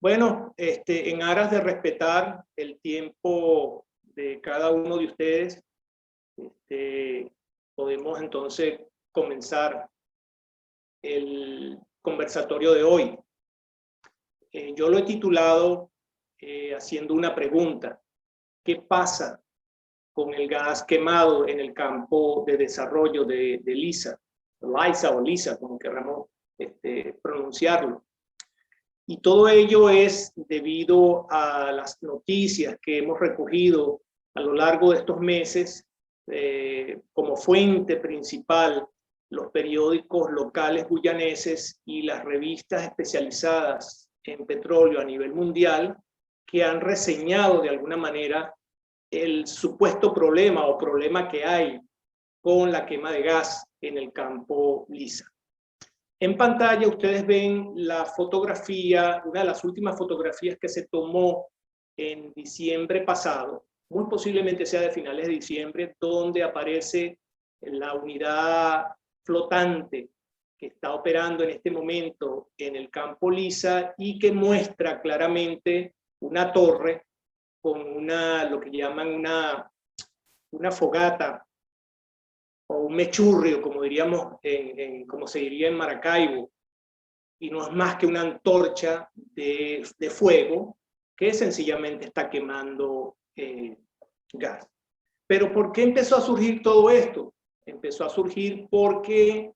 Bueno, en aras de respetar el tiempo de cada uno de ustedes, podemos entonces comenzar el conversatorio de hoy. Yo lo he titulado haciendo una pregunta: ¿qué pasa con el gas quemado en el campo de desarrollo de LISA? LISA o LISA, como queramos pronunciarlo. Y todo ello es debido a las noticias que hemos recogido a lo largo de estos meses, como fuente principal los periódicos locales guyaneses y las revistas especializadas en petróleo a nivel mundial, que han reseñado de alguna manera el supuesto problema o problema que hay con la quema de gas en el campo LISA. En pantalla ustedes ven la fotografía, una de las últimas fotografías que se tomó en diciembre pasado, muy posiblemente sea de finales de diciembre, donde aparece la unidad flotante que está operando en este momento en el campo LISA y que muestra claramente una torre con lo que llaman una fogata o un mechurrio, como diríamos, como se diría en Maracaibo, y no es más que una antorcha de fuego que sencillamente está quemando gas. Pero ¿por qué empezó a surgir todo esto? Empezó a surgir porque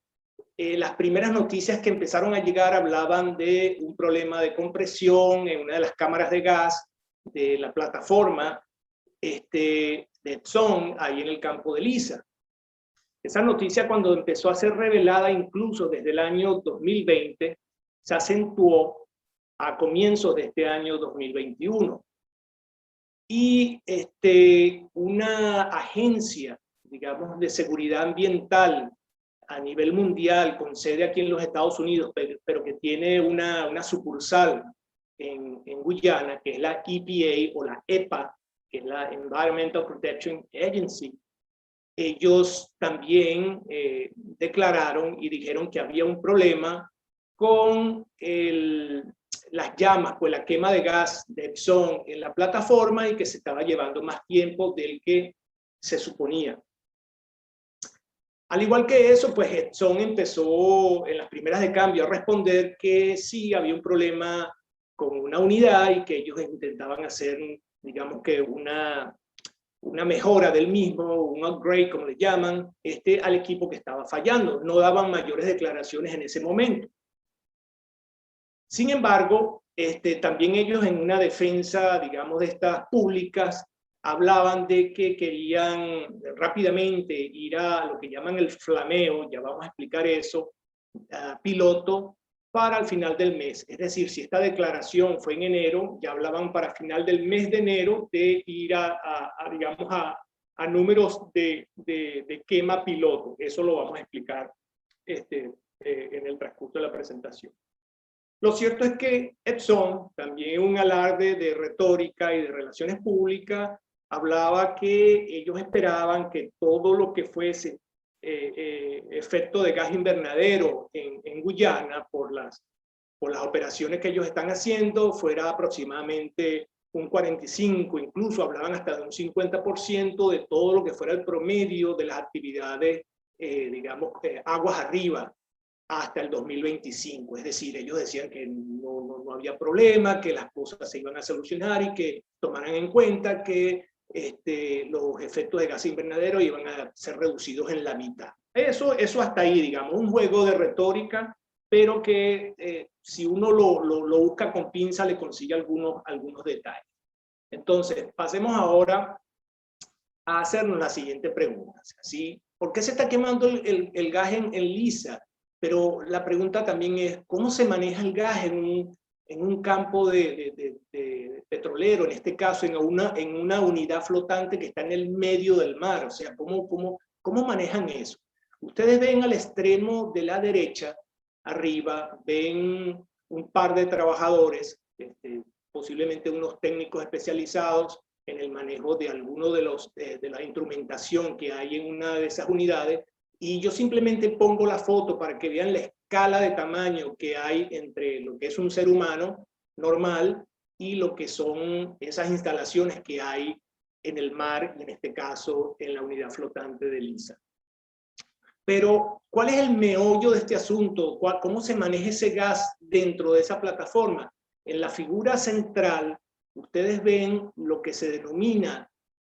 las primeras noticias que empezaron a llegar hablaban de un problema de compresión en una de las cámaras de gas de la plataforma de Exxon, ahí en el campo de LISA. Esa noticia, cuando empezó a ser revelada incluso desde el año 2020, se acentuó a comienzos de este año 2021. Y una agencia, digamos, de seguridad ambiental a nivel mundial, con sede aquí en los Estados Unidos, pero que tiene una sucursal en Guyana, que es la EPA o la EPA, que es la Environmental Protection Agency, ellos también declararon y dijeron que había un problema con las llamas, pues la quema de gas de Exxon en la plataforma, y que se estaba llevando más tiempo del que se suponía. Al igual que eso, pues Exxon empezó en las primeras de cambio a responder que sí había un problema con una unidad y que ellos intentaban hacer, digamos que una mejora del mismo, un upgrade, como le llaman, al equipo que estaba fallando. No daban mayores declaraciones en ese momento. Sin embargo, también ellos, en una defensa, digamos, de estas públicas, hablaban de que querían rápidamente ir a lo que llaman el flameo, ya vamos a explicar eso, piloto, para el final del mes. Es decir, si esta declaración fue en enero, ya hablaban para final del mes de enero de ir digamos, a números de quema piloto. Eso lo vamos a explicar en el transcurso de la presentación. Lo cierto es que Exxon, también un alarde de retórica y de relaciones públicas, hablaba que ellos esperaban que todo lo que fuese efecto de gas invernadero en Guyana por las operaciones que ellos están haciendo fuera aproximadamente un 45%, incluso hablaban hasta de un 50% de todo lo que fuera el promedio de las actividades, digamos, aguas arriba hasta el 2025. Es decir, ellos decían que no había problema, que las cosas se iban a solucionar y que tomaran en cuenta que los efectos de gas invernadero iban a ser reducidos en la mitad. Eso hasta ahí, digamos, un juego de retórica, pero que si uno lo busca con pinza le consigue algunos detalles. Entonces, pasemos ahora a hacernos la siguiente pregunta. ¿Sí? ¿Por qué se está quemando el gas en LISA? Pero la pregunta también es, ¿cómo se maneja el gas en un campo de petrolero, en este caso en una unidad flotante que está en el medio del mar? O sea, ¿cómo manejan eso? Ustedes ven al extremo de la derecha, arriba, ven un par de trabajadores, posiblemente unos técnicos especializados en el manejo de alguno de la instrumentación que hay en una de esas unidades, y yo simplemente pongo la foto para que vean la escala de tamaño que hay entre lo que es un ser humano normal y lo que son esas instalaciones que hay en el mar, y en este caso en la unidad flotante de LISA. Pero, ¿cuál es el meollo de este asunto? ¿Cómo se maneja ese gas dentro de esa plataforma? En la figura central, ustedes ven lo que se denomina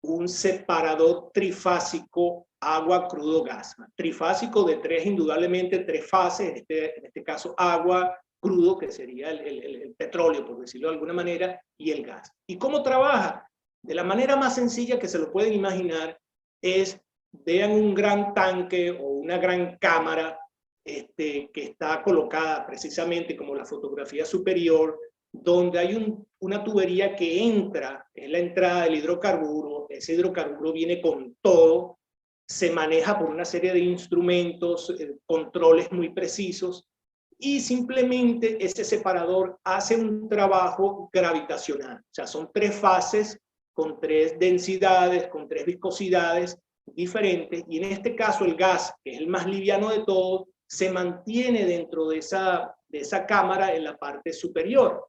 un separador trifásico agua, crudo, gas. Trifásico de tres, indudablemente, tres fases, en este caso agua, crudo, que sería el petróleo, por decirlo de alguna manera, y el gas. ¿Y cómo trabaja? De la manera más sencilla que se lo pueden imaginar es, vean un gran tanque o una gran cámara que está colocada precisamente como la fotografía superior, donde hay una tubería que entra, es la entrada del hidrocarburo. Ese hidrocarburo viene con todo, se maneja por una serie de instrumentos, controles muy precisos, y simplemente ese separador hace un trabajo gravitacional. O sea, son tres fases con tres densidades, con tres viscosidades diferentes, y en este caso el gas, que es el más liviano de todos, se mantiene dentro de esa cámara en la parte superior.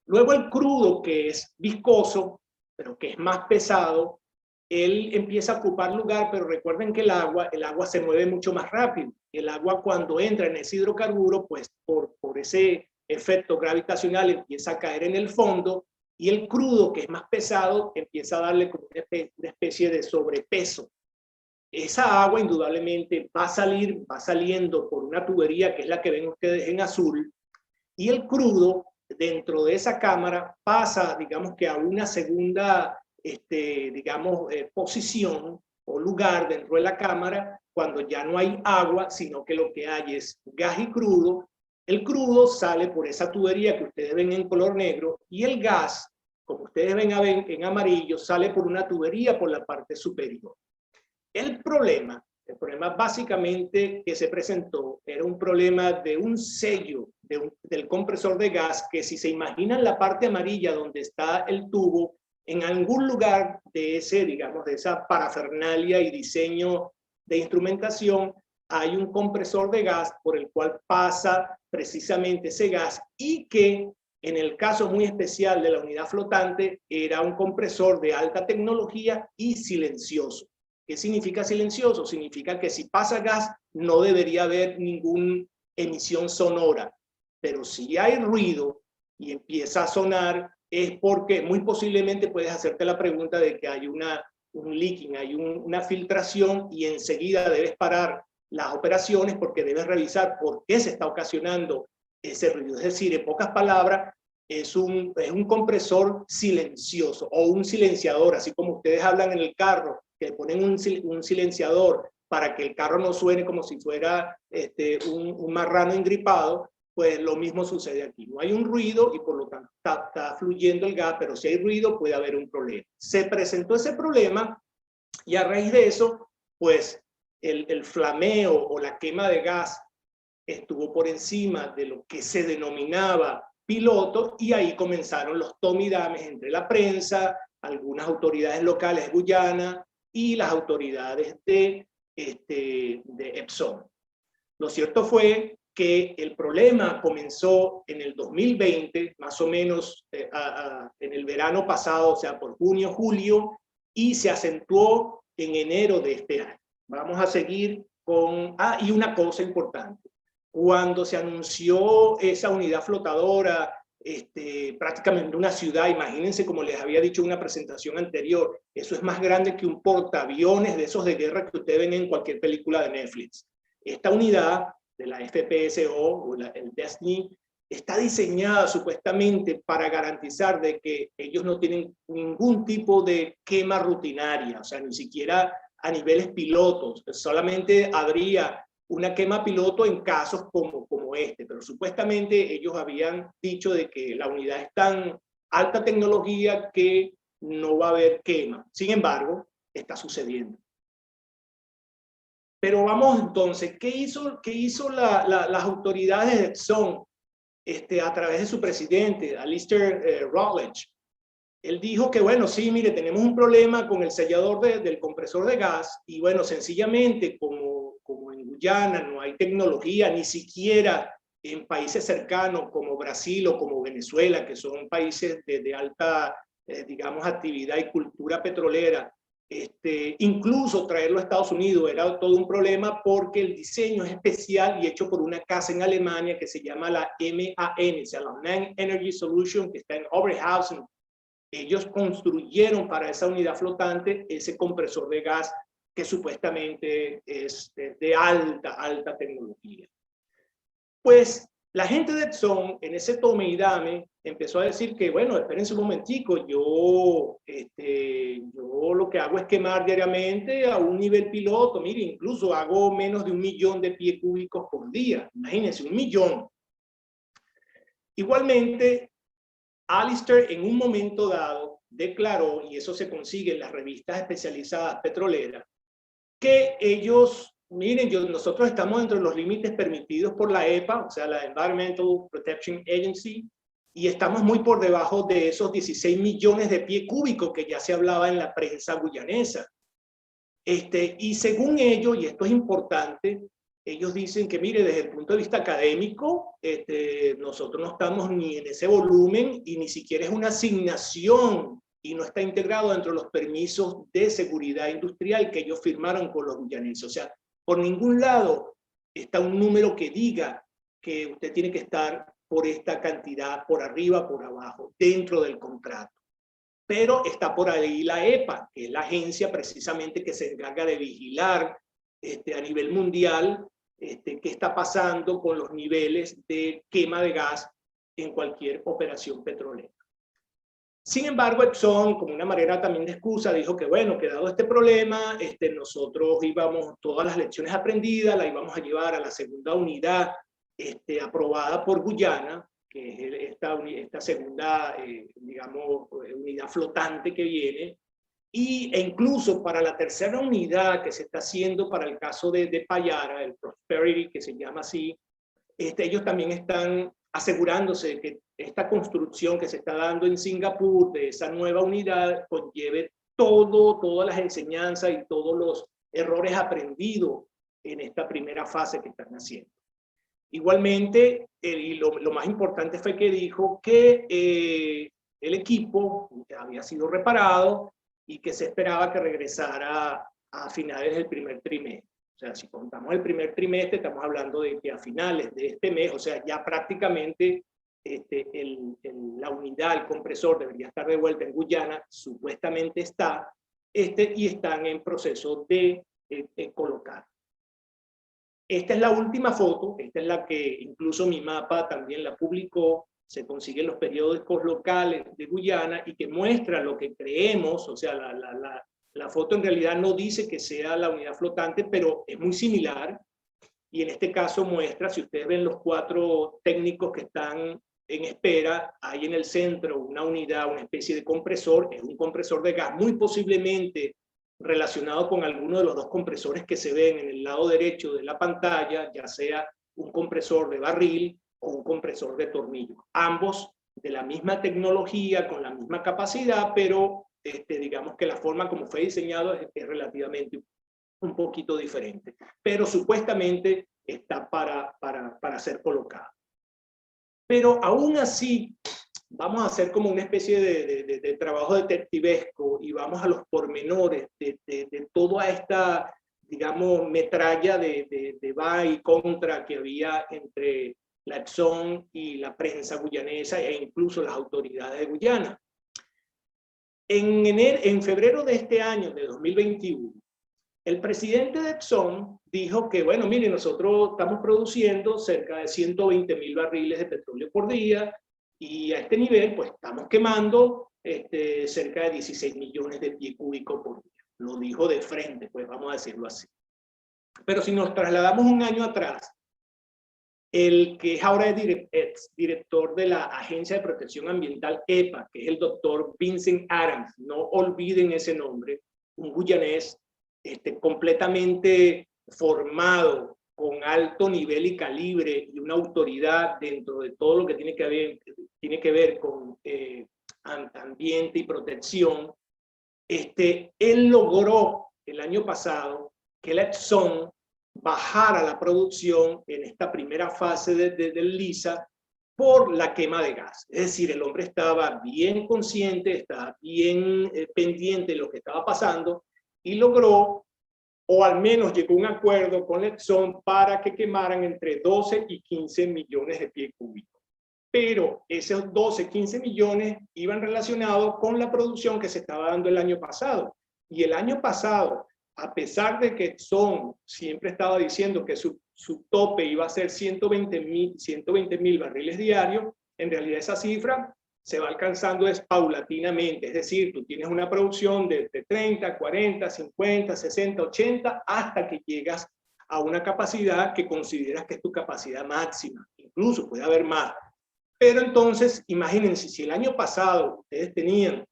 Luego el crudo, que es viscoso, pero que es más pesado, él empieza a ocupar lugar, pero recuerden que el agua se mueve mucho más rápido. El agua, cuando entra en ese hidrocarburo, pues por ese efecto gravitacional empieza a caer en el fondo, y el crudo, que es más pesado, empieza a darle como una especie de sobrepeso. Esa agua indudablemente va saliendo por una tubería, que es la que ven ustedes en azul, y el crudo dentro de esa cámara pasa, digamos que a una segunda, posición o lugar dentro de la cámara, cuando ya no hay agua, sino que lo que hay es gas y crudo. El crudo sale por esa tubería que ustedes ven en color negro, y el gas, como ustedes ven en amarillo, sale por una tubería por la parte superior. El problema básicamente que se presentó era un problema de un sello del compresor de gas, que, si se imaginan la parte amarilla donde está el tubo, en algún lugar de esa parafernalia y diseño de instrumentación, hay un compresor de gas por el cual pasa precisamente ese gas, y que en el caso muy especial de la unidad flotante era un compresor de alta tecnología y silencioso. ¿Qué significa silencioso? Significa que si pasa gas no debería haber ninguna emisión sonora, pero si hay ruido y empieza a sonar, es porque muy posiblemente puedes hacerte la pregunta de que hay un leaking, hay una filtración, y enseguida debes parar las operaciones porque debes revisar por qué se está ocasionando ese ruido. Es decir, en pocas palabras, es un compresor silencioso o un silenciador, así como ustedes hablan en el carro, que ponen un silenciador para que el carro no suene como si fuera un marrano engripado. Pues lo mismo sucede aquí. No hay un ruido y por lo tanto está fluyendo el gas, pero si hay ruido puede haber un problema. Se presentó ese problema, y a raíz de eso, pues el flameo o la quema de gas estuvo por encima de lo que se denominaba piloto, y ahí comenzaron los tomidames entre la prensa, algunas autoridades locales de Guyana y las autoridades de Epson. Lo cierto fue que el problema comenzó en el 2020, más o menos en el verano pasado, o sea, por junio, julio, y se acentuó en enero de este año. Vamos a seguir con... y una cosa importante. Cuando se anunció esa unidad flotadora, prácticamente una ciudad, imagínense, como les había dicho en una presentación anterior, eso es más grande que un portaaviones de esos de guerra que ustedes ven en cualquier película de Netflix. Esta unidad de la FPSO o el Destiny está diseñada supuestamente para garantizar de que ellos no tienen ningún tipo de quema rutinaria, o sea, ni siquiera a niveles pilotos, solamente habría una quema piloto en casos como este, pero supuestamente ellos habían dicho de que la unidad es tan alta tecnología que no va a haber quema. Sin embargo, está sucediendo. Pero vamos entonces, ¿qué hizo las autoridades de Exxon a través de su presidente, Alistair Rutledge? Él dijo que, bueno, sí, mire, tenemos un problema con el sellador del compresor de gas, y bueno, sencillamente como en Guyana no hay tecnología, ni siquiera en países cercanos como Brasil o como Venezuela, que son países de alta, digamos, actividad y cultura petrolera, incluso traerlo a Estados Unidos era todo un problema porque el diseño es especial y hecho por una casa en Alemania que se llama la MAN, o sea, la Man Energy Solution, que está en Oberhausen. Ellos construyeron para esa unidad flotante ese compresor de gas que supuestamente es de alta tecnología. Pues la gente de Exxon en ese tome y dame empezó a decir que, bueno, espérense un momentico, yo lo que hago es quemar diariamente a un nivel piloto, mire, incluso hago menos de 1 millón de pies cúbicos por día, imagínense, 1 millón. Igualmente, Alistair en un momento dado declaró, y eso se consigue en las revistas especializadas petroleras, que ellos, miren, nosotros estamos dentro de los límites permitidos por la EPA, o sea, la Environmental Protection Agency, y estamos muy por debajo de esos 16 millones de pies cúbicos que ya se hablaba en la prensa guyanesa. Y según ellos, y esto es importante, ellos dicen que, mire, desde el punto de vista académico, nosotros no estamos ni en ese volumen y ni siquiera es una asignación y no está integrado dentro de los permisos de seguridad industrial que ellos firmaron con los guyaneses. O sea, por ningún lado está un número que diga que usted tiene que estar por esta cantidad, por arriba, por abajo, dentro del contrato. Pero está por ahí la EPA, que es la agencia precisamente que se encarga de vigilar a nivel mundial qué está pasando con los niveles de quema de gas en cualquier operación petrolera. Sin embargo, Exxon, como una manera también de excusa, dijo que bueno, que dado este problema, nosotros íbamos, todas las lecciones aprendidas, las íbamos a llevar a la segunda unidad aprobada por Guyana, que es esta segunda, digamos, unidad flotante que viene, e incluso para la tercera unidad que se está haciendo para el caso de Payara, el Prosperity, que se llama así, ellos también están asegurándose de que esta construcción que se está dando en Singapur, de esa nueva unidad, conlleve todas las enseñanzas y todos los errores aprendidos en esta primera fase que están haciendo. Igualmente, y lo más importante fue que dijo que el equipo había sido reparado y que se esperaba que regresara a finales del primer trimestre. O sea, si contamos el primer trimestre, estamos hablando de que a finales de este mes, o sea, ya prácticamente la unidad, el compresor debería estar de vuelta en Guyana, supuestamente está, y están en proceso de colocar. Esta es la última foto, esta es la que incluso mi mapa también la publicó, se consigue en los periódicos locales de Guyana y que muestra lo que creemos, o sea, la foto en realidad no dice que sea la unidad flotante, pero es muy similar. Y en este caso muestra, si ustedes ven los 4 técnicos que están en espera, hay en el centro una unidad, una especie de compresor, es un compresor de gas, muy posiblemente relacionado con alguno de los 2 compresores que se ven en el lado derecho de la pantalla, ya sea un compresor de barril o un compresor de tornillo. Ambos de la misma tecnología, con la misma capacidad, pero digamos que la forma como fue diseñado es relativamente un poquito diferente. Pero supuestamente está para ser colocado. Pero aún así, vamos a hacer como una especie de trabajo detectivesco y vamos a los pormenores de toda esta, digamos, metralla de va y contra que había entre la Exxon y la prensa guyanesa e incluso las autoridades de Guyana. En febrero de este año, de 2021, el presidente de Exxon dijo que, bueno, miren, nosotros estamos produciendo cerca de 120.000 barriles de petróleo por día y a este nivel, pues estamos quemando cerca de 16 millones de pies cúbicos por día. Lo dijo de frente, pues vamos a decirlo así. Pero si nos trasladamos un año atrás, el que es ahora es director de la Agencia de Protección Ambiental EPA, que es el doctor Vincent Adams, no olviden ese nombre, un guyanés completamente formado, con alto nivel y calibre y una autoridad dentro de todo lo que tiene que ver con ambiente y protección, él logró el año pasado que la Exxon bajara la producción en esta primera fase del Lisa por la quema de gas. Es decir, el hombre estaba bien consciente, estaba bien pendiente de lo que estaba pasando y logró, o al menos llegó a un acuerdo con Exxon para que quemaran entre 12 y 15 millones de pies cúbicos. Pero esos 12, 15 millones iban relacionados con la producción que se estaba dando el año pasado. Y el año pasado, a pesar de que Exxon siempre estaba diciendo que su tope iba a ser 120.000 barriles diarios, en realidad esa cifra se va alcanzando paulatinamente. Es decir, tú tienes una producción de 30, 40, 50, 60, 80, hasta que llegas a una capacidad que consideras que es tu capacidad máxima. Incluso puede haber más. Pero entonces, imagínense, si el año pasado ustedes tenían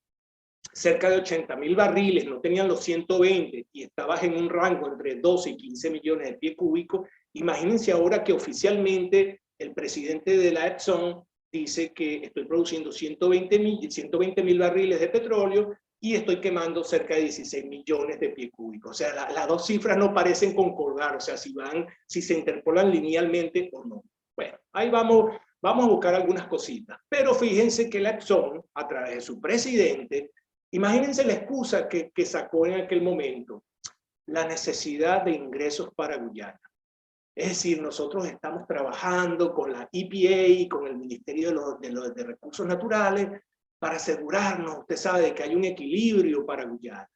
cerca de 80.000 barriles, no tenían los 120 y estabas en un rango entre 12 y 15 millones de pies cúbicos, imagínense ahora que oficialmente el presidente de la Exxon dice que estoy produciendo 120.000 barriles de petróleo y estoy quemando cerca de 16 millones de pies cúbicos. O sea, las dos cifras no parecen concordar, o sea, si se interpolan linealmente o no. Bueno, ahí vamos a buscar algunas cositas. Pero fíjense que la Exxon, a través de su presidente, imagínense la excusa que sacó en aquel momento, la necesidad de ingresos para Guyana. Es decir, nosotros estamos trabajando con la EPA y con el Ministerio de Recursos Naturales para asegurarnos, usted sabe, que hay un equilibrio para Guyana.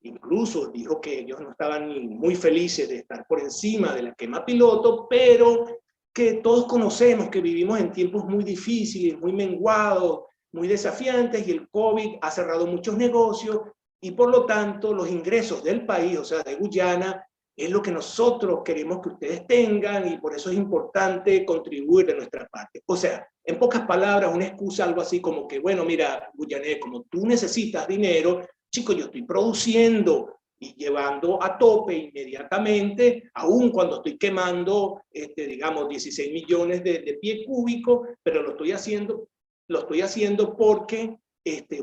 Incluso dijo que ellos no estaban ni muy felices de estar por encima de la quema piloto, pero que todos conocemos que vivimos en tiempos muy difíciles, muy menguados, muy desafiantes, y el COVID ha cerrado muchos negocios, y por lo tanto los ingresos del país, o sea, de Guyana, es lo que nosotros queremos que ustedes tengan, y por eso es importante contribuir de nuestra parte. O sea, en pocas palabras, una excusa, algo así como que, bueno, mira, Guyanés, como tú necesitas dinero, chico, yo estoy produciendo y llevando a tope inmediatamente, aun cuando estoy quemando, digamos, 16 millones de pies cúbicos, pero lo estoy haciendo porque,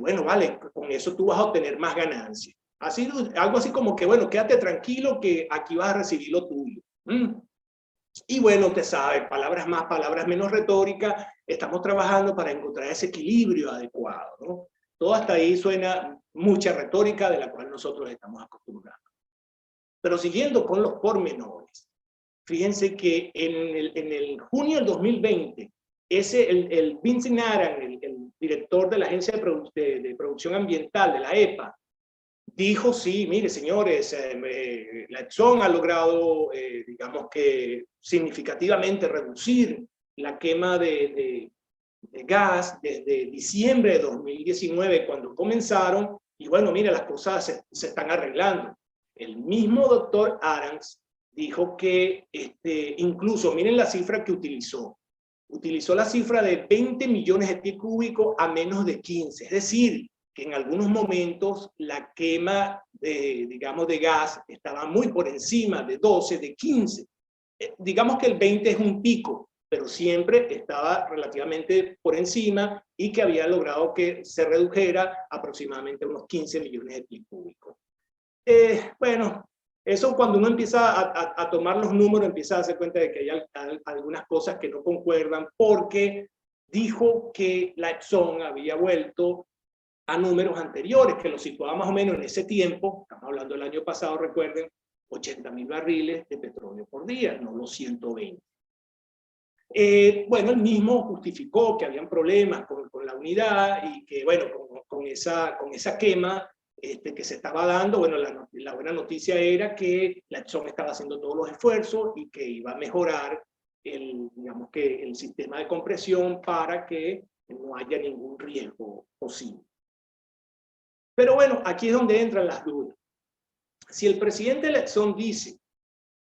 bueno, vale, con eso tú vas a obtener más ganancias. Así, algo así como que, bueno, quédate tranquilo que aquí vas a recibir lo tuyo. Y bueno, usted sabe, palabras más, palabras menos retóricas, estamos trabajando para encontrar ese equilibrio adecuado, ¿no? Todo hasta ahí suena mucha retórica de la cual nosotros estamos acostumbrados. Pero siguiendo con los pormenores, fíjense que en el junio del 2020, el Vincent Aran, el director de la Agencia de Producción Ambiental, de la EPA, dijo, sí, mire, señores, la Exxon ha logrado, digamos que significativamente reducir la quema de gas desde diciembre de 2019, cuando comenzaron, y bueno, mire, las cosas se están arreglando. El mismo doctor Arans dijo que incluso, miren la cifra que utilizó la cifra de 20 millones de pies cúbicos a menos de 15, es decir, que en algunos momentos la quema, digamos, de gas estaba muy por encima de 12, de 15. Digamos que el 20 es un pico, pero siempre estaba relativamente por encima y que había logrado que se redujera aproximadamente unos 15 millones de pies cúbicos. Bueno, eso cuando uno empieza a tomar los números, empieza a darse cuenta de que hay algunas cosas que no concuerdan, porque dijo que la Exxon había vuelto a números anteriores, que lo situaba más o menos en ese tiempo, estamos hablando del año pasado, recuerden, 80.000 barriles de petróleo por día, no los 120. Bueno, él mismo justificó que habían problemas con la unidad y que, bueno, con esa quema que se estaba dando, bueno, la buena noticia era que la Exxon estaba haciendo todos los esfuerzos y que iba a mejorar digamos que el sistema de compresión para que no haya ningún riesgo posible. Pero bueno, aquí es donde entran las dudas. Si el presidente de la Exxon dice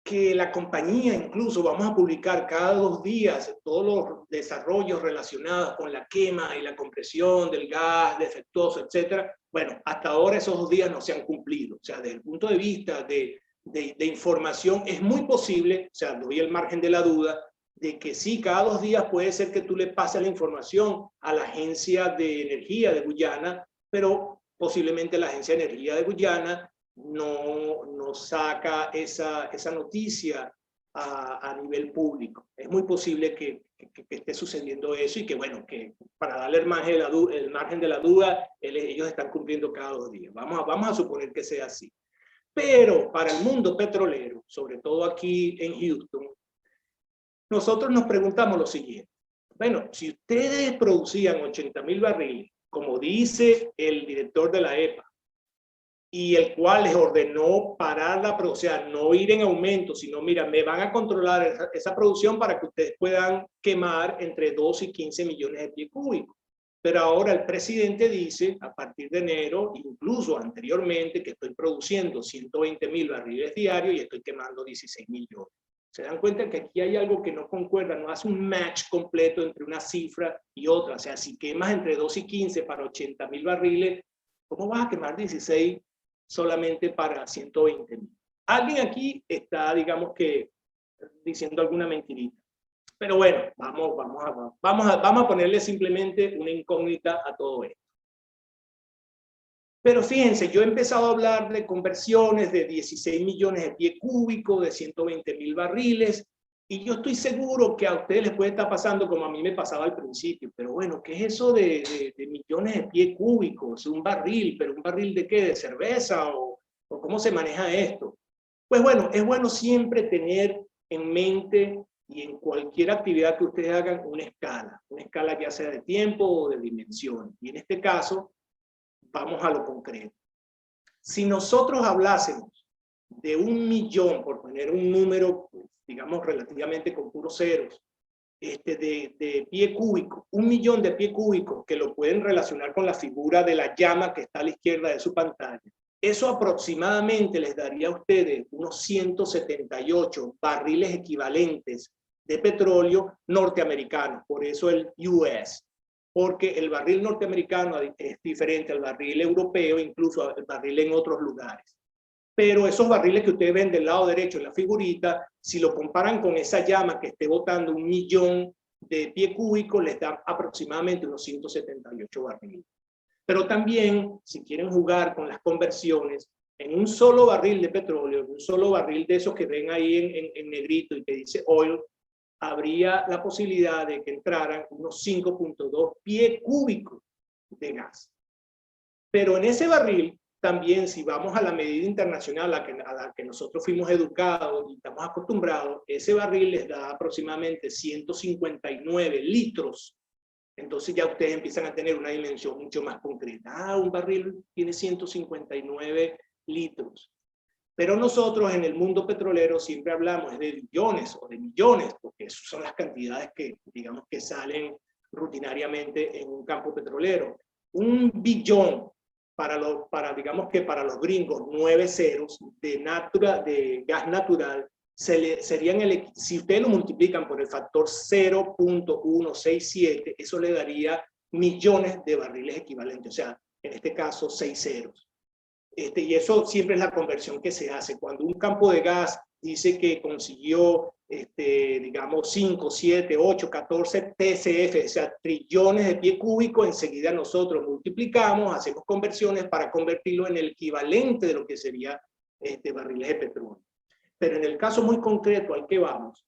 que la compañía, incluso vamos a publicar cada 2 días todos los desarrollos relacionados con la quema y la compresión del gas defectuoso, etcétera, bueno, hasta ahora esos 2 días no se han cumplido. O sea, desde el punto de vista de información, es muy posible, o sea, doy el margen de la duda, de que sí, cada 2 días puede ser que tú le pases la información a la Agencia de Energía de Guyana, pero posiblemente la Agencia de Energía de Guyana no saca esa noticia a nivel público. Es muy posible que esté sucediendo eso y que, bueno, que para darle el margen de la duda, ellos están cumpliendo cada 2 días. Vamos a suponer que sea así. Pero para el mundo petrolero, sobre todo aquí en Houston, nosotros nos preguntamos lo siguiente. Bueno, si ustedes producían 80,000 barriles, como dice el director de la EPA, y el cual les ordenó parar la producción, o sea, no ir en aumento, sino, mira, me van a controlar esa producción para que ustedes puedan quemar entre 2 y 15 millones de pies cúbicos. Pero ahora el presidente dice, a partir de enero, incluso anteriormente, que estoy produciendo 120,000 barriles diarios y estoy quemando 16 millones. Se dan cuenta que aquí hay algo que no concuerda, no hace un match completo entre una cifra y otra. O sea, si quemas entre 2 y 15 para 80,000 barriles, ¿cómo vas a quemar 16 solamente para 120,000? Alguien aquí está, digamos que, diciendo alguna mentirita. Pero bueno, vamos a ponerle simplemente una incógnita a todo esto. Pero fíjense, yo he empezado a hablar de conversiones de 16 millones de pies cúbicos, de 120,000 barriles, y yo estoy seguro que a ustedes les puede estar pasando como a mí me pasaba al principio. Pero bueno, ¿qué es eso de millones de pies cúbicos? Un barril, ¿pero un barril de qué? ¿De cerveza? ¿O cómo se maneja esto? Pues bueno, es bueno siempre tener en mente y en cualquier actividad que ustedes hagan una escala ya sea de tiempo o de dimensión. Y en este caso, vamos a lo concreto. Si nosotros hablásemos de 1 millón, por poner un número, pues, digamos, relativamente con puros ceros, de pie cúbico, 1 millón de pie cúbicos, que lo pueden relacionar con la figura de la llama que está a la izquierda de su pantalla, eso aproximadamente les daría a ustedes unos 178 barriles equivalentes de petróleo norteamericano, por eso el US, porque el barril norteamericano es diferente al barril europeo, incluso al barril en otros lugares. Pero esos barriles que ustedes ven del lado derecho en la figurita, si lo comparan con esa llama que esté botando 1 millón de pie cúbico, les da aproximadamente unos 178 barriles. Pero también, si quieren jugar con las conversiones, en un solo barril de petróleo, en un solo barril de esos que ven ahí en negrito y que dice oil, habría la posibilidad de que entraran unos 5.2 pies cúbicos de gas. Pero en ese barril, también si vamos a la medida internacional a la que nosotros fuimos educados y estamos acostumbrados, ese barril les da aproximadamente 159 litros. Entonces ya ustedes empiezan a tener una dimensión mucho más concreta. Ah, un barril tiene 159 litros. Pero nosotros en el mundo petrolero siempre hablamos de billones o de millones, porque esas son las cantidades que, digamos, que salen rutinariamente en un campo petrolero. 1 billón, digamos que para los gringos, 9 ceros de gas natural, serían si ustedes lo multiplican por el factor 0.167, eso le daría millones de barriles equivalentes, o sea, en este caso 6 ceros. Y eso siempre es la conversión que se hace. Cuando un campo de gas dice que consiguió, digamos, 5, 7, 8, 14 TCF, o sea, trillones de pies cúbicos, enseguida nosotros multiplicamos, hacemos conversiones para convertirlo en el equivalente de lo que sería barriles de petróleo. Pero en el caso muy concreto al que vamos,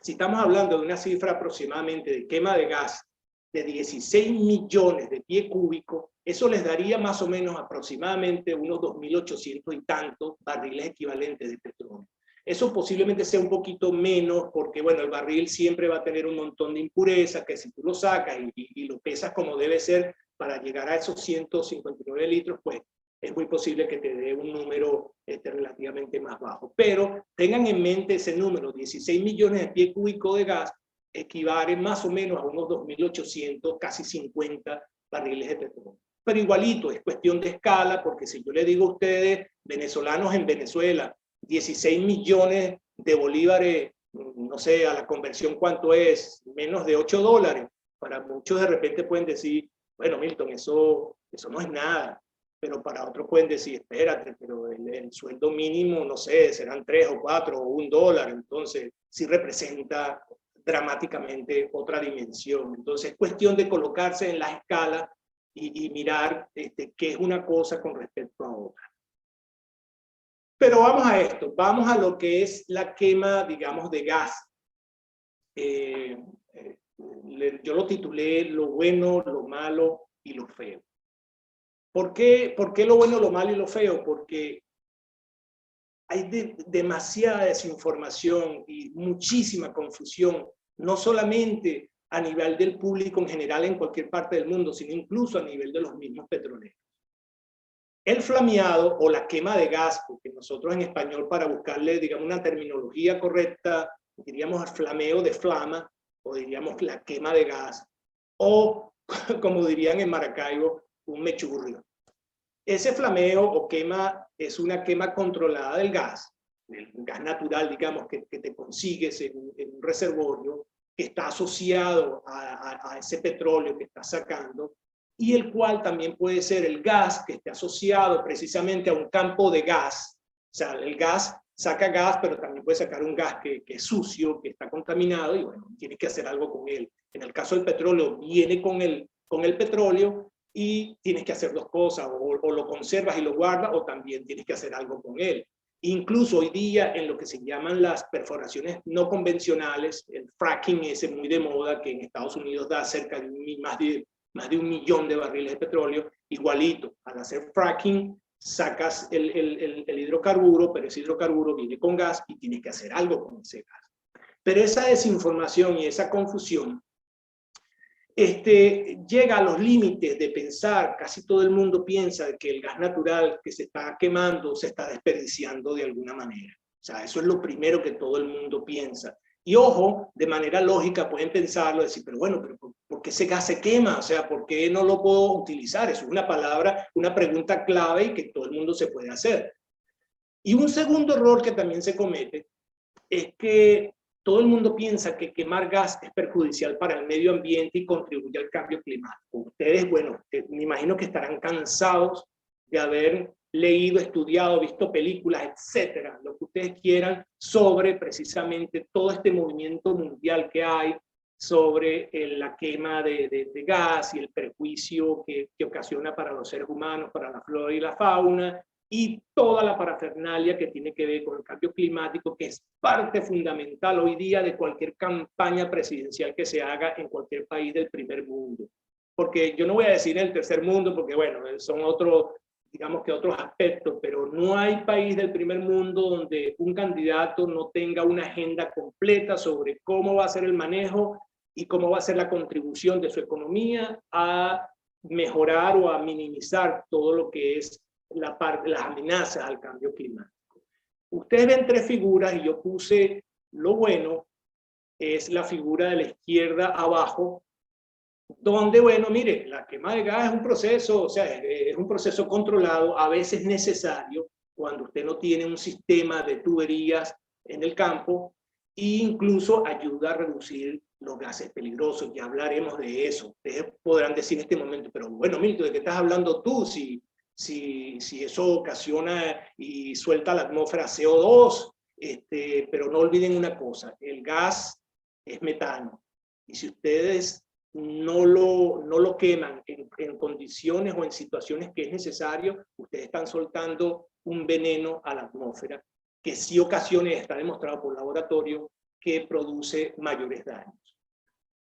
si estamos hablando de una cifra aproximadamente de quema de gas de 16 millones de pies cúbicos, eso les daría más o menos aproximadamente unos 2.800 y tantos barriles equivalentes de petróleo. Eso posiblemente sea un poquito menos porque, bueno, el barril siempre va a tener un montón de impurezas que si tú lo sacas y lo pesas como debe ser para llegar a esos 159 litros, pues es muy posible que te dé un número relativamente más bajo. Pero tengan en mente ese número, 16 millones de pies cúbicos de gas, equivale más o menos a unos 2.800, casi 50 barriles de petróleo. Pero igualito, es cuestión de escala, porque si yo le digo a ustedes, venezolanos en Venezuela, 16 millones de bolívares, no sé, a la conversión cuánto es, menos de $8, para muchos de repente pueden decir, bueno, Milton, eso no es nada. Pero para otros pueden decir, espérate, pero el sueldo mínimo, no sé, serán 3 o 4 o $1, entonces sí representa dramáticamente otra dimensión. Entonces es cuestión de colocarse en la escala y mirar qué es una cosa con respecto a otra. Pero vamos a esto, vamos a lo que es la quema, digamos, de gas. Yo lo titulé lo bueno, lo malo y lo feo. ¿Por qué lo bueno, lo malo y lo feo? Porque hay demasiada desinformación y muchísima confusión, no solamente a nivel del público en general en cualquier parte del mundo, sino incluso a nivel de los mismos petroleros. El flameado o la quema de gas, porque nosotros en español, para buscarle, digamos, una terminología correcta, diríamos el flameo de flama, o diríamos la quema de gas, o como dirían en Maracaibo, un mechurrio. Ese flameo o quema es una quema controlada del gas natural, digamos, que te consigues en un reservorio, que está asociado a ese petróleo que estás sacando, y el cual también puede ser el gas que esté asociado precisamente a un campo de gas. O sea, el gas saca gas, pero también puede sacar un gas que es sucio, que está contaminado, y bueno, tienes que hacer algo con él. En el caso del petróleo, viene con el petróleo, y tienes que hacer dos cosas, o lo conservas y lo guardas, o también tienes que hacer algo con él. Incluso hoy día en lo que se llaman las perforaciones no convencionales, el fracking ese muy de moda, que en Estados Unidos da cerca de más de 1 millón de barriles de petróleo, igualito, al hacer fracking sacas el hidrocarburo, pero ese hidrocarburo viene con gas y tienes que hacer algo con ese gas. Pero esa desinformación y esa confusión llega a los límites de pensar, casi todo el mundo piensa que el gas natural que se está quemando se está desperdiciando de alguna manera. O sea, eso es lo primero que todo el mundo piensa. Y ojo, de manera lógica pueden pensarlo, decir, pero bueno, pero ¿por qué ese gas se quema? O sea, ¿por qué no lo puedo utilizar? Eso es una palabra, una pregunta clave y que todo el mundo se puede hacer. Y un segundo error que también se comete es que todo el mundo piensa que quemar gas es perjudicial para el medio ambiente y contribuye al cambio climático. Ustedes, bueno, me imagino que estarán cansados de haber leído, estudiado, visto películas, etcétera, lo que ustedes quieran sobre precisamente todo este movimiento mundial que hay sobre la quema de gas y el perjuicio que ocasiona para los seres humanos, para la flora y la fauna, y toda la parafernalia que tiene que ver con el cambio climático, que es parte fundamental hoy día de cualquier campaña presidencial que se haga en cualquier país del primer mundo. Porque yo no voy a decir el tercer mundo, porque bueno, son otros, digamos que otros aspectos, pero no hay país del primer mundo donde un candidato no tenga una agenda completa sobre cómo va a ser el manejo y cómo va a ser la contribución de su economía a mejorar o a minimizar todo lo que es las amenazas al cambio climático. Ustedes ven 3 figuras y yo puse lo bueno, es la figura de la izquierda abajo, donde, bueno, mire, la quema de gas es un proceso, o sea, es un proceso controlado, a veces necesario, cuando usted no tiene un sistema de tuberías en el campo, e incluso ayuda a reducir los gases peligrosos. Ya hablaremos de eso. Ustedes podrán decir en este momento, pero bueno, Milton, ¿de qué estás hablando tú? Si eso ocasiona y suelta a la atmósfera CO2, pero no olviden una cosa, el gas es metano, y si ustedes no lo queman en condiciones o en situaciones que es necesario, ustedes están soltando un veneno a la atmósfera que sí ocasiones, está demostrado por laboratorio, que produce mayores daños.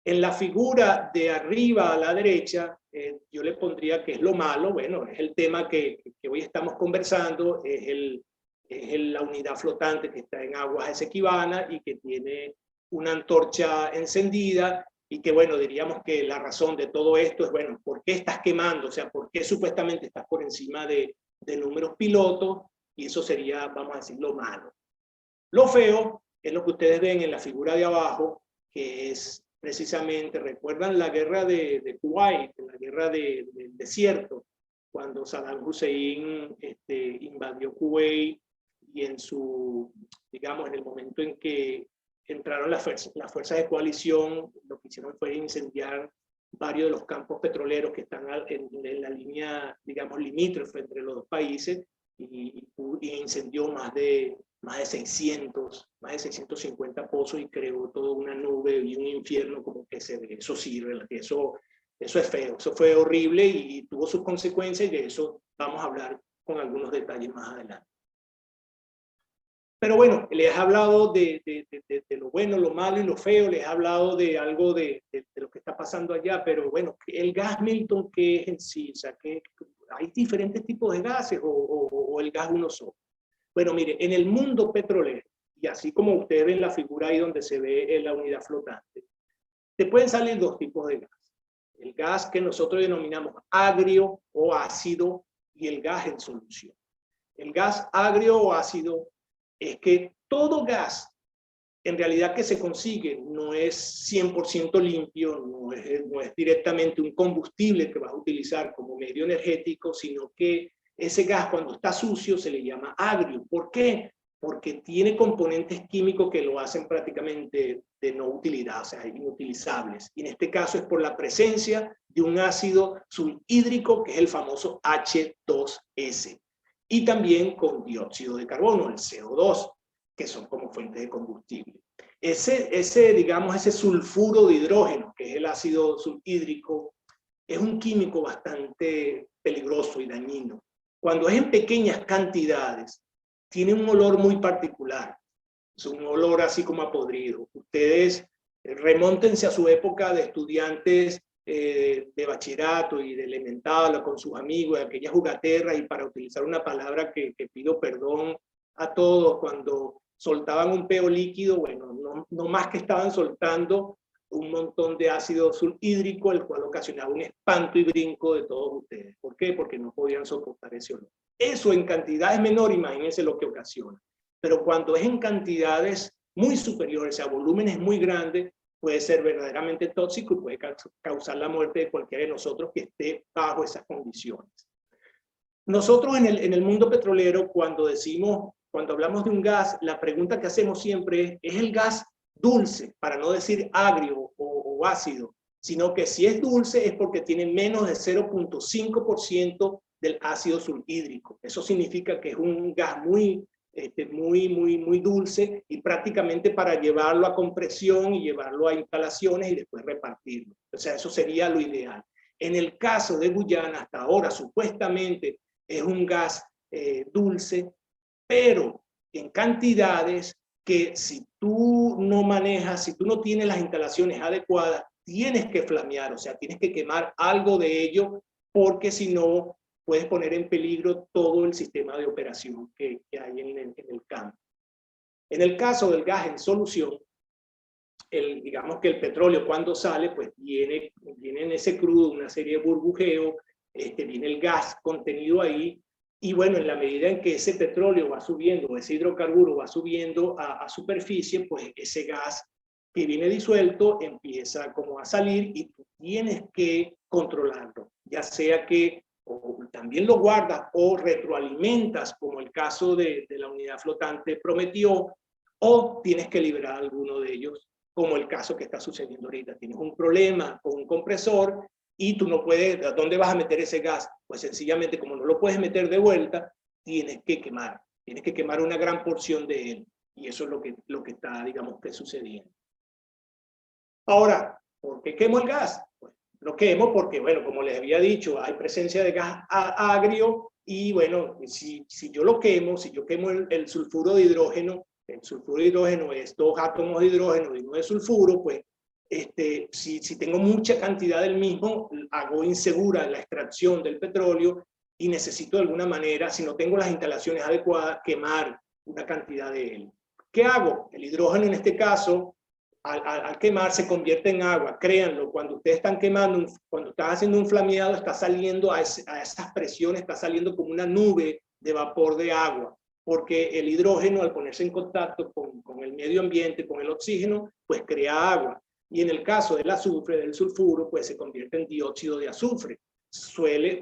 En la figura de arriba a la derecha, yo le pondría que es lo malo, bueno, es el tema que hoy estamos conversando, es la unidad flotante que está en aguas Esequibana y que tiene una antorcha encendida, y que, bueno, diríamos que la razón de todo esto es, bueno, ¿por qué estás quemando? O sea, ¿por qué supuestamente estás por encima de números pilotos? Y eso sería, vamos a decir, lo malo. Lo feo es lo que ustedes ven en la figura de abajo, que es precisamente, ¿recuerdan la guerra de Kuwait, la guerra del desierto? Cuando Saddam Hussein invadió Kuwait, y en su, digamos, en el momento en que entraron las fuerzas de coalición, lo que hicieron fue incendiar varios de los campos petroleros que están en la línea, digamos, limítrofe entre los dos países, y incendió más de 650 pozos, y creó toda una nube y un infierno como que se ve. Eso sí, eso es feo, eso fue horrible y tuvo sus consecuencias, y de eso vamos a hablar con algunos detalles más adelante. Pero bueno, les he hablado de lo bueno, lo malo y lo feo, les he hablado de algo de lo que está pasando allá, pero bueno, el gas Milton, ¿qué es en sí? O sea, que hay diferentes tipos de gases o el gas uno solo. Bueno, mire, en el mundo petrolero, y así como ustedes ven la figura ahí donde se ve la unidad flotante, te pueden salir dos tipos de gas. El gas que nosotros denominamos agrio o ácido y el gas en solución. El gas agrio o ácido es que todo gas en realidad que se consigue no es 100% limpio, no es directamente un combustible que vas a utilizar como medio energético, sino que ese gas cuando está sucio se le llama agrio. ¿Por qué? Porque tiene componentes químicos que lo hacen prácticamente de no utilidad, o sea, inutilizables. Y en este caso es por la presencia de un ácido sulhídrico que es el famoso H2S. Y también con dióxido de carbono, el CO2, que son como fuentes de combustible. Digamos, ese sulfuro de hidrógeno, que es el ácido sulhídrico, es un químico bastante peligroso y dañino. Cuando es en pequeñas cantidades, tiene un olor muy particular. Es un olor así como a podrido. Ustedes remóntense a su época de estudiantes de bachillerato y de elemental con sus amigos, aquellas jugaterras, y para utilizar una palabra que pido perdón a todos, cuando soltaban un peo líquido, bueno, no más que estaban soltando un montón de ácido sulhídrico, el cual ocasionaba un espanto y brinco de todos ustedes. ¿Por qué? Porque no podían soportar ese olor. Eso en cantidades menores, imagínense lo que ocasiona. Pero cuando es en cantidades muy superiores, a volúmenes muy grandes, puede ser verdaderamente tóxico y puede causar la muerte de cualquiera de nosotros que esté bajo esas condiciones. Nosotros en el mundo petrolero, cuando hablamos de un gas, la pregunta que hacemos siempre es el gas dulce, para no decir agrio o ácido, sino que si es dulce es porque tiene menos de 0.5% del ácido sulhídrico. Eso significa que es un gas muy dulce, y prácticamente para llevarlo a compresión y llevarlo a instalaciones y después repartirlo. O sea, eso sería lo ideal. En el caso de Guyana, hasta ahora supuestamente es un gas dulce, pero en cantidades que si tú no manejas, si tú no tienes las instalaciones adecuadas, tienes que flamear, o sea, tienes que quemar algo de ello, porque si no, puedes poner en peligro todo el sistema de operación que hay en el campo. En el caso del gas en solución, digamos que el petróleo cuando sale, pues viene en ese crudo una serie de burbujeo, viene el gas contenido ahí, y bueno, en la medida en que ese petróleo va subiendo, ese hidrocarburo va subiendo a superficie, pues ese gas que viene disuelto empieza como a salir y tú tienes que controlarlo, ya sea que o también lo guardas o retroalimentas, como el caso de la unidad flotante prometió, o tienes que liberar alguno de ellos, como el caso que está sucediendo ahorita. Tienes un problema con un compresor y tú no puedes, ¿dónde vas a meter ese gas? Pues sencillamente, como no lo puedes meter de vuelta, tienes que quemar una gran porción de él. Y eso es lo que está, digamos, que sucediendo. Ahora, ¿por qué quemo el gas? Pues lo quemo porque, bueno, como les había dicho, hay presencia de gas agrio, y bueno, si yo lo quemo, si yo quemo el sulfuro de hidrógeno, el sulfuro de hidrógeno es 2 átomos de hidrógeno y 1 de sulfuro, pues si tengo mucha cantidad del mismo, hago insegura la extracción del petróleo y necesito de alguna manera, si no tengo las instalaciones adecuadas, quemar una cantidad de él. ¿Qué hago? El hidrógeno en este caso, al quemar, se convierte en agua. Créanlo, cuando ustedes están quemando, cuando están haciendo un flameado, está saliendo a esas presiones, está saliendo como una nube de vapor de agua, porque el hidrógeno, al ponerse en contacto con el medio ambiente, con el oxígeno, pues crea agua. Y en el caso del azufre, del sulfuro, pues se convierte en dióxido de azufre.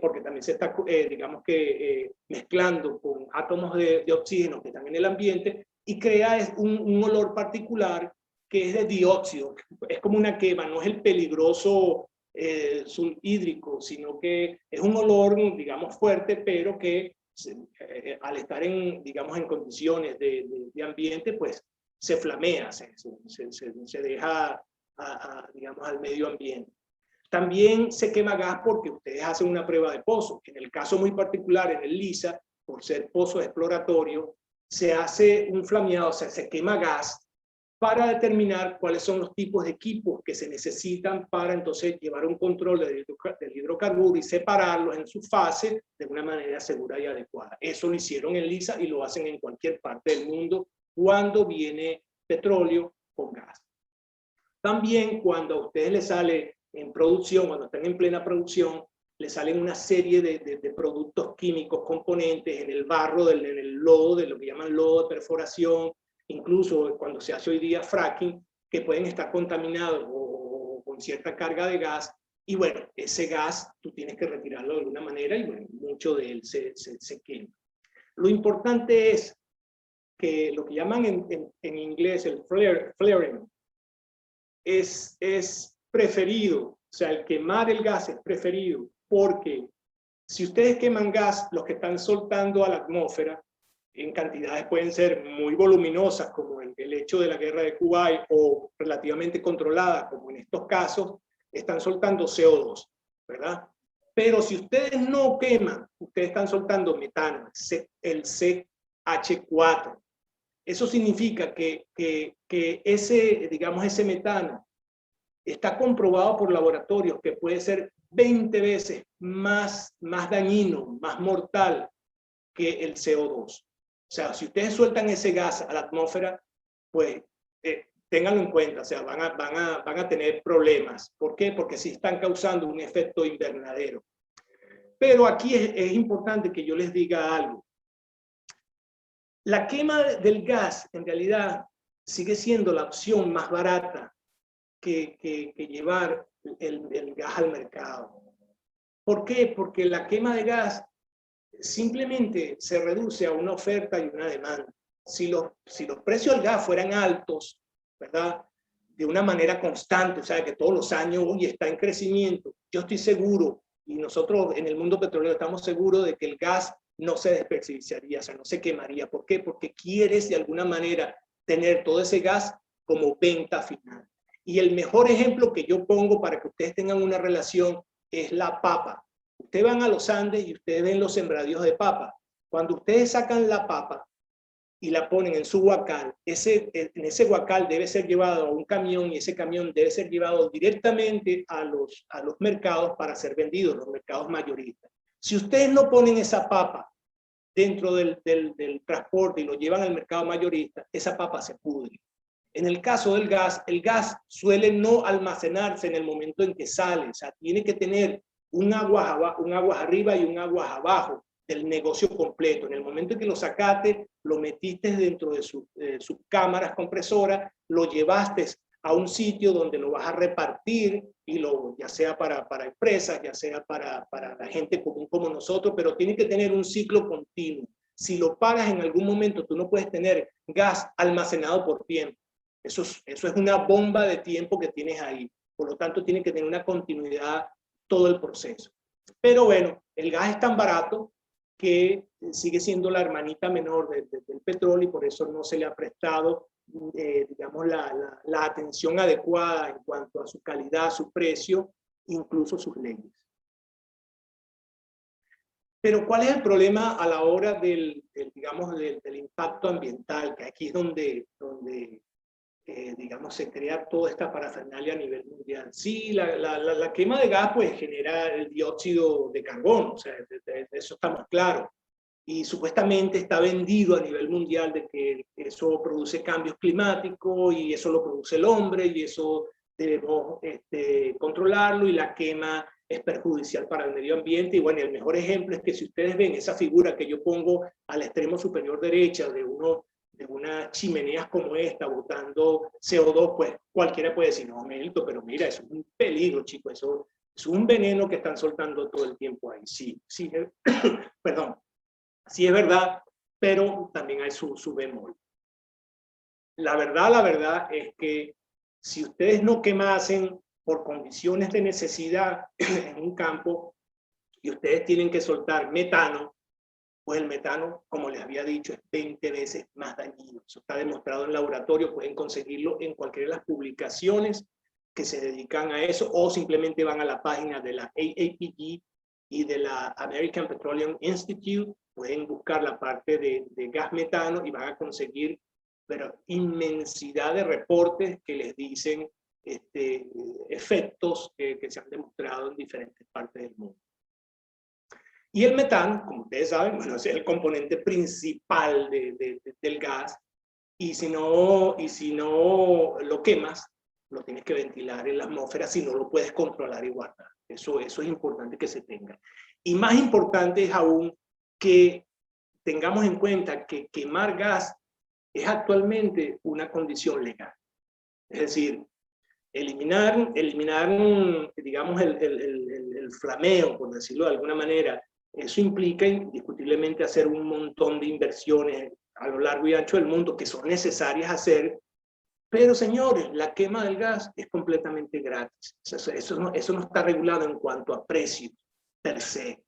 Porque también se está, digamos que, mezclando con átomos de oxígeno que están en el ambiente, y crea un olor particular que es de dióxido. Es como una quema, no es el peligroso sulhídrico, sino que es un olor, digamos, fuerte, pero que al estar digamos, en condiciones de ambiente, pues se flamea, se deja digamos, al medio ambiente. También se quema gas porque ustedes hacen una prueba de pozo. En el caso muy particular, en el LISA, por ser pozo exploratorio, se hace un flameado, o sea, se quema gas para determinar cuáles son los tipos de equipos que se necesitan para entonces llevar un control del hidrocarburo y separarlos en su fase de una manera segura y adecuada. Eso lo hicieron en Lisa y lo hacen en cualquier parte del mundo cuando viene petróleo con gas. También cuando a ustedes les sale en producción, cuando están en plena producción, le salen una serie de productos químicos, componentes en el barro, en el lodo, de lo que llaman lodo de perforación, incluso cuando se hace hoy día fracking, que pueden estar contaminados o con cierta carga de gas, y bueno, ese gas tú tienes que retirarlo de alguna manera y bueno, mucho de él se quema. Lo importante es que lo que llaman en inglés el flaring es preferido, o sea, el quemar el gas es preferido, porque si ustedes queman gas, los que están soltando a la atmósfera, en cantidades pueden ser muy voluminosas, como el hecho de la guerra de Kuwait, o relativamente controladas, como en estos casos, están soltando CO2, ¿verdad? Pero si ustedes no queman, ustedes están soltando metano, el CH4. Eso significa que ese metano está comprobado por laboratorios que puede ser 20 veces más dañino, más mortal que el CO2. O sea, si ustedes sueltan ese gas a la atmósfera, pues ténganlo en cuenta, o sea, van a tener problemas. ¿Por qué? Porque sí están causando un efecto invernadero. Pero aquí es importante que yo les diga algo. La quema del gas, en realidad, sigue siendo la opción más barata que llevar el gas al mercado. ¿Por qué? Porque la quema de gas simplemente se reduce a una oferta y una demanda. Si los precios del gas fueran altos, ¿verdad? De una manera constante, o sea, que todos los años hoy está en crecimiento, yo estoy seguro, y nosotros en el mundo petrolero estamos seguros de que el gas no se desperdiciaría, o sea, no se quemaría. ¿Por qué? Porque quieres de alguna manera tener todo ese gas como venta final. Y el mejor ejemplo que yo pongo para que ustedes tengan una relación es la papa. Ustedes van a los Andes y ustedes ven los sembradíos de papa. Cuando ustedes sacan la papa y la ponen en su huacal, en ese huacal debe ser llevado a un camión y ese camión debe ser llevado directamente a los mercados para ser vendidos, los mercados mayoristas. Si ustedes no ponen esa papa dentro del transporte y lo llevan al mercado mayorista, esa papa se pudre. En el caso del gas, el gas suele no almacenarse en el momento en que sale, o sea, tiene que tener un aguas arriba y un aguas abajo del negocio completo. En el momento en que lo sacaste, lo metiste dentro de sus cámaras compresoras, lo llevaste a un sitio donde lo vas a repartir, y ya sea para empresas, ya sea para la gente común como nosotros, pero tiene que tener un ciclo continuo. Si lo pagas en algún momento, tú no puedes tener gas almacenado por tiempo. Eso es una bomba de tiempo que tienes ahí. Por lo tanto, tiene que tener una continuidad todo el proceso. Pero bueno, el gas es tan barato que sigue siendo la hermanita menor del petróleo, y por eso no se le ha prestado, digamos, la atención adecuada en cuanto a su calidad, su precio, incluso sus leyes. Pero ¿cuál es el problema a la hora del impacto ambiental? Que aquí es donde digamos, se crea toda esta parafernalia a nivel mundial. Sí, la quema de gas pues genera el dióxido de carbono, o sea, de eso estamos claros. Y supuestamente está vendido a nivel mundial de que eso produce cambios climáticos y eso lo produce el hombre y eso debemos controlarlo, y la quema es perjudicial para el medio ambiente. Y bueno, el mejor ejemplo es que si ustedes ven esa figura que yo pongo al extremo superior derecha de unas chimeneas como esta botando CO2, pues cualquiera puede decir, no, Melito, pero mira, eso es un peligro, chico, eso es un veneno que están soltando todo el tiempo ahí. Sí, perdón, sí es verdad, pero también hay su bemol. La verdad es que si ustedes no quemasen por condiciones de necesidad en un campo y ustedes tienen que soltar metano, pues el metano, como les había dicho, es 20 veces más dañino. Eso está demostrado en laboratorio, pueden conseguirlo en cualquiera de las publicaciones que se dedican a eso, o simplemente van a la página de la AAPG y de la American Petroleum Institute pueden buscar la parte de gas metano y van a conseguir pero inmensidad de reportes que les dicen efectos que se han demostrado en diferentes partes del mundo. Y el metano, como ustedes saben, bueno, es el componente principal del gas, y si no lo quemas, lo tienes que ventilar en la atmósfera si no lo puedes controlar y guardar. Eso es importante que se tenga. Y más importante es aún que tengamos en cuenta que quemar gas es actualmente una condición legal. Es decir, eliminar digamos, el flameo, por decirlo de alguna manera, eso implica indiscutiblemente hacer un montón de inversiones a lo largo y ancho del mundo que son necesarias hacer, pero señores, la quema del gas es completamente gratis. Eso no está regulado en cuanto a precios per se.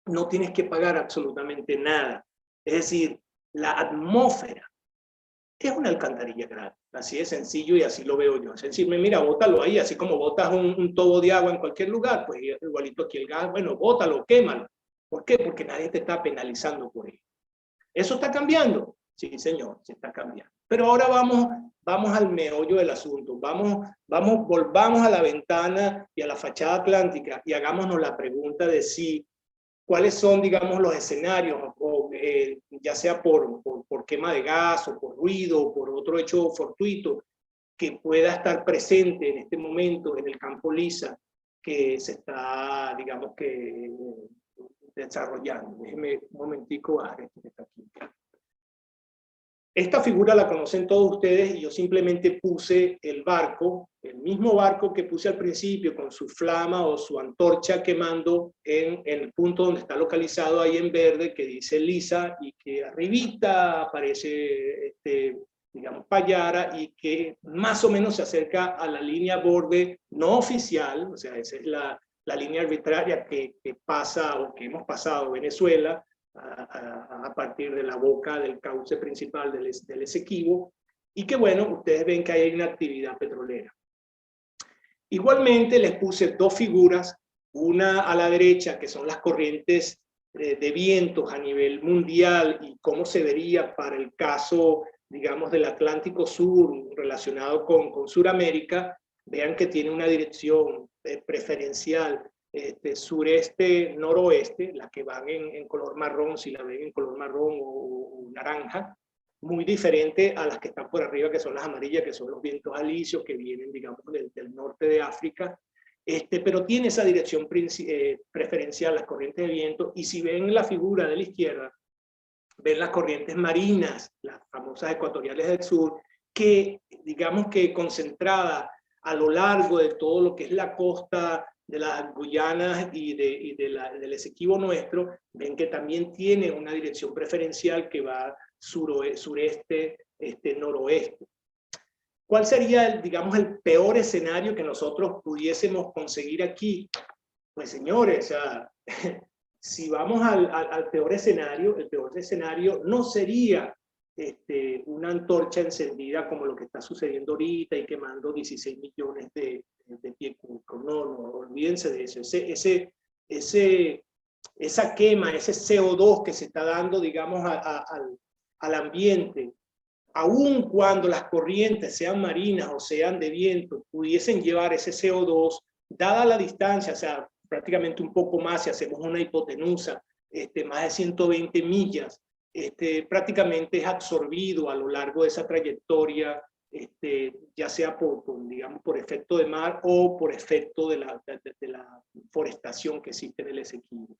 No tienes que pagar absolutamente nada. Es decir, la atmósfera es una alcantarilla gratis. Así de sencillo y así lo veo yo. Es decirme, mira, bótalo ahí, así como botas un tubo de agua en cualquier lugar, pues igualito aquí el gas, bueno, bótalo, quémalo. ¿Por qué? Porque nadie te está penalizando por ello. ¿Eso está cambiando? Sí, señor, se está cambiando. Pero ahora vamos al meollo del asunto. Volvamos a la ventana y a la fachada atlántica y hagámonos la pregunta de si cuáles son, digamos, los escenarios, ya sea por quema de gas, o por ruido, o por otro hecho fortuito, que pueda estar presente en este momento en el campo LISA, que se está, digamos, que desarrollando. Déjeme un momentico bajar esto que está aquí. Esta figura la conocen todos ustedes y yo simplemente puse el barco, el mismo barco que puse al principio con su flama o su antorcha quemando en el punto donde está localizado ahí en verde que dice Lisa y que arribita aparece, digamos, Payara y que más o menos se acerca a la línea borde no oficial, o sea, esa es la línea arbitraria que pasa o que hemos pasado Venezuela, a partir de la boca del cauce principal del Esequibo, y que bueno, ustedes ven que hay una actividad petrolera. Igualmente les puse dos figuras, una a la derecha que son las corrientes de vientos a nivel mundial y cómo se vería para el caso, digamos, del Atlántico Sur relacionado con Sudamérica. Vean que tiene una dirección preferencial sureste-noroeste, las que van en color marrón, si la ven en color marrón o naranja, muy diferente a las que están por arriba, que son las amarillas, que son los vientos alisios, que vienen, digamos, del norte de África, pero tiene esa dirección preferencial, las corrientes de viento, y si ven la figura de la izquierda, ven las corrientes marinas, las famosas ecuatoriales del sur, que, digamos que concentrada a lo largo de todo lo que es la costa de las Guyanas y del Esequibo nuestro, ven que también tiene una dirección preferencial que va sureste, noroeste. ¿Cuál sería, digamos, el peor escenario que nosotros pudiésemos conseguir aquí? Pues señores, o sea, si vamos al peor escenario, el peor escenario no sería una antorcha encendida como lo que está sucediendo ahorita y quemando 16 millones de pies cúbicos. No, olvídense de eso. Esa quema, ese CO2 que se está dando, digamos, al ambiente, aun cuando las corrientes sean marinas o sean de viento, pudiesen llevar ese CO2, dada la distancia, o sea, prácticamente un poco más, si hacemos una hipotenusa, más de 120 millas, prácticamente es absorbido a lo largo de esa trayectoria, ya sea digamos, por efecto de mar o por efecto de la forestación que existe en el Esequibo.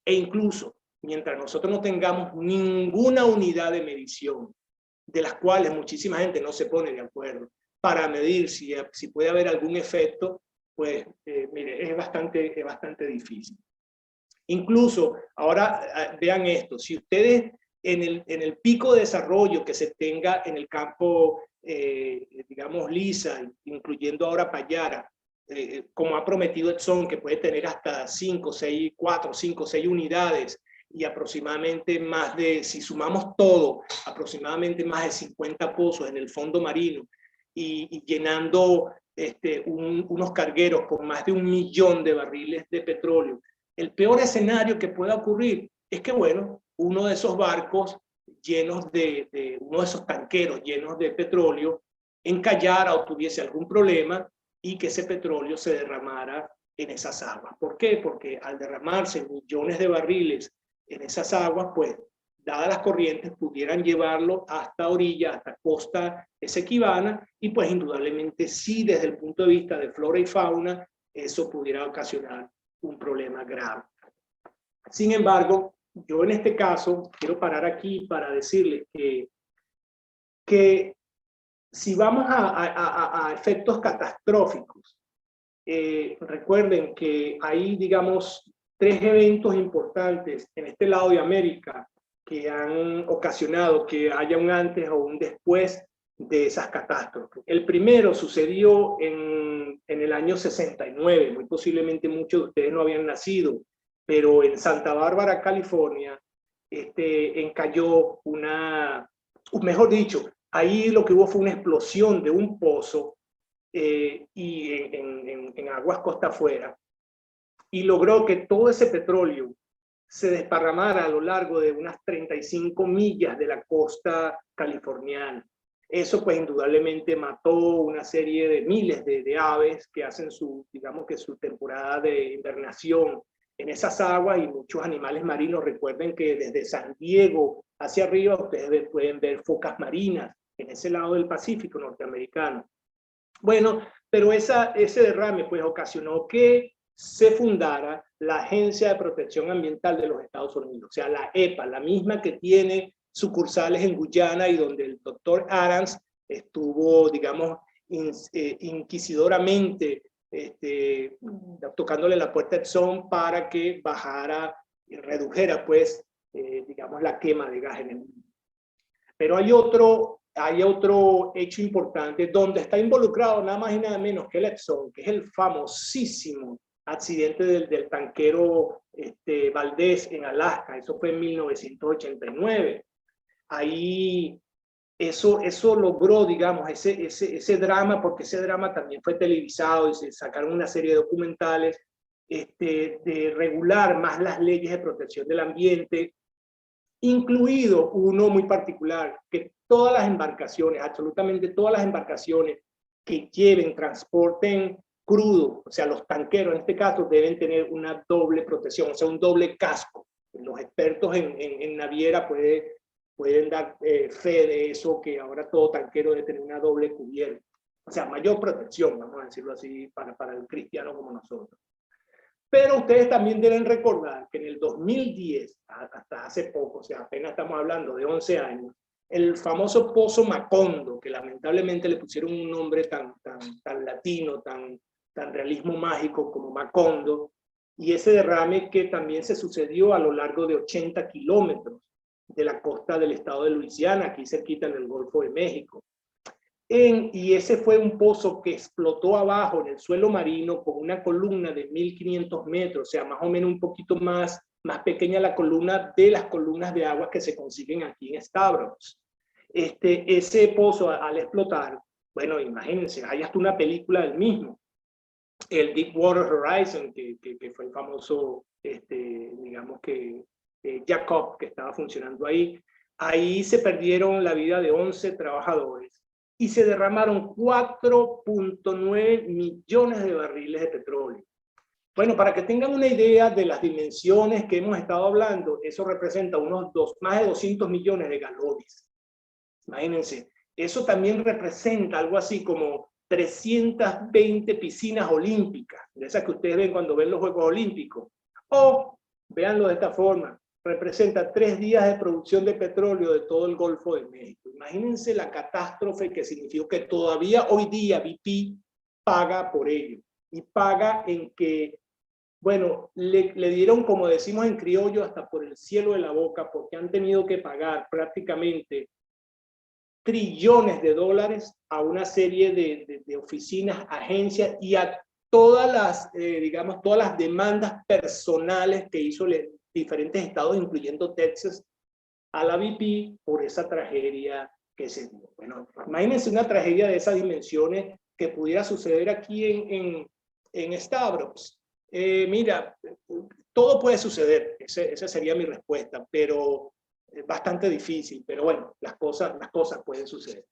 E incluso, mientras nosotros no tengamos ninguna unidad de medición, de las cuales muchísima gente no se pone de acuerdo, para medir si puede haber algún efecto, pues, mire, es bastante difícil. Incluso, ahora vean esto, si ustedes en el pico de desarrollo que se tenga en el campo, digamos, Lisa, incluyendo ahora Payara, como ha prometido Exxon, que puede tener hasta 4, 5, 6 unidades, y aproximadamente más de, si sumamos todo, aproximadamente más de 50 pozos en el fondo marino, y llenando unos cargueros con más de 1 millón de barriles de petróleo. El peor escenario que pueda ocurrir es que, bueno, uno de esos barcos llenos uno de esos tanqueros llenos de petróleo encallara o tuviese algún problema y que ese petróleo se derramara en esas aguas. ¿Por qué? Porque al derramarse millones de barriles en esas aguas, pues, dadas las corrientes, pudieran llevarlo hasta orilla, hasta costa esequivana, y pues indudablemente sí, desde el punto de vista de flora y fauna, eso pudiera ocasionar un problema grave. Sin embargo, yo en este caso quiero parar aquí para decirles que si vamos a efectos catastróficos, recuerden que hay, digamos, 3 eventos importantes en este lado de América que han ocasionado que haya un antes o un después de esas catástrofes. El primero sucedió en el año 69, muy posiblemente muchos de ustedes no habían nacido, pero en Santa Bárbara, California, encalló mejor dicho, ahí lo que hubo fue una explosión de un pozo y en aguas costa afuera, y logró que todo ese petróleo se desparramara a lo largo de unas 35 millas de la costa californiana. Eso pues indudablemente mató una serie de miles de aves que hacen digamos que su temporada de invernación en esas aguas, y muchos animales marinos. Recuerden que desde San Diego hacia arriba ustedes pueden ver focas marinas en ese lado del Pacífico norteamericano. Bueno, pero ese derrame pues ocasionó que se fundara la Agencia de Protección Ambiental de los Estados Unidos, o sea, la EPA, la misma que tiene sucursales en Guyana y donde el doctor Adams estuvo, digamos, inquisidoramente tocándole la puerta a Exxon para que bajara y redujera, pues, digamos, la quema de gas en el mundo. Pero hay otro hecho importante donde está involucrado nada más y nada menos que el Exxon, que es el famosísimo accidente del tanquero Valdez en Alaska. Eso fue en 1989. Ahí eso logró, digamos, ese drama, porque ese drama también fue televisado y se sacaron una serie de documentales de regular más las leyes de protección del ambiente, incluido uno muy particular, que todas las embarcaciones, absolutamente todas las embarcaciones que lleven, transporten crudo, o sea, los tanqueros en este caso, deben tener una doble protección, o sea, un doble casco. Los expertos en naviera pueden dar fe de eso, que ahora todo tanquero debe tener una doble cubierta. O sea, mayor protección, vamos a decirlo así, para el cristiano como nosotros. Pero ustedes también deben recordar que en el 2010, hasta hace poco, o sea, apenas estamos hablando de 11 años, el famoso Pozo Macondo, que lamentablemente le pusieron un nombre tan latino, tan realismo mágico como Macondo, y ese derrame que también se sucedió a lo largo de 80 kilómetros de la costa del estado de Luisiana, aquí cerquita en el Golfo de México. Y ese fue un pozo que explotó abajo en el suelo marino con una columna de 1500 metros, o sea, más o menos un poquito más pequeña la columna de las columnas de agua que se consiguen aquí en Stavros. Ese pozo al explotar, bueno, imagínense, hay hasta una película del mismo, el Deepwater Horizon, que fue el famoso, digamos que Jacob, que estaba funcionando ahí. Ahí se perdieron la vida de 11 trabajadores y se derramaron 4.9 millones de barriles de petróleo. Bueno, para que tengan una idea de las dimensiones que hemos estado hablando, eso representa más de 200 millones de galones. Imagínense, eso también representa algo así como 320 piscinas olímpicas, de esas que ustedes ven cuando ven los Juegos Olímpicos. O, véanlo de esta forma, representa 3 días de producción de petróleo de todo el Golfo de México. Imagínense la catástrofe que significó, que todavía hoy día BP paga por ello. Y paga en que, bueno, le dieron, como decimos en criollo, hasta por el cielo de la boca, porque han tenido que pagar prácticamente trillones de dólares a una serie de oficinas, agencias y a todas las, digamos, todas las demandas personales que hizo diferentes estados, incluyendo Texas, a la BP por esa tragedia que se dio. Bueno, imagínense una tragedia de esas dimensiones que pudiera suceder aquí en Stavros. Mira, todo puede suceder, esa sería mi respuesta, pero es bastante difícil, pero bueno, las cosas pueden suceder.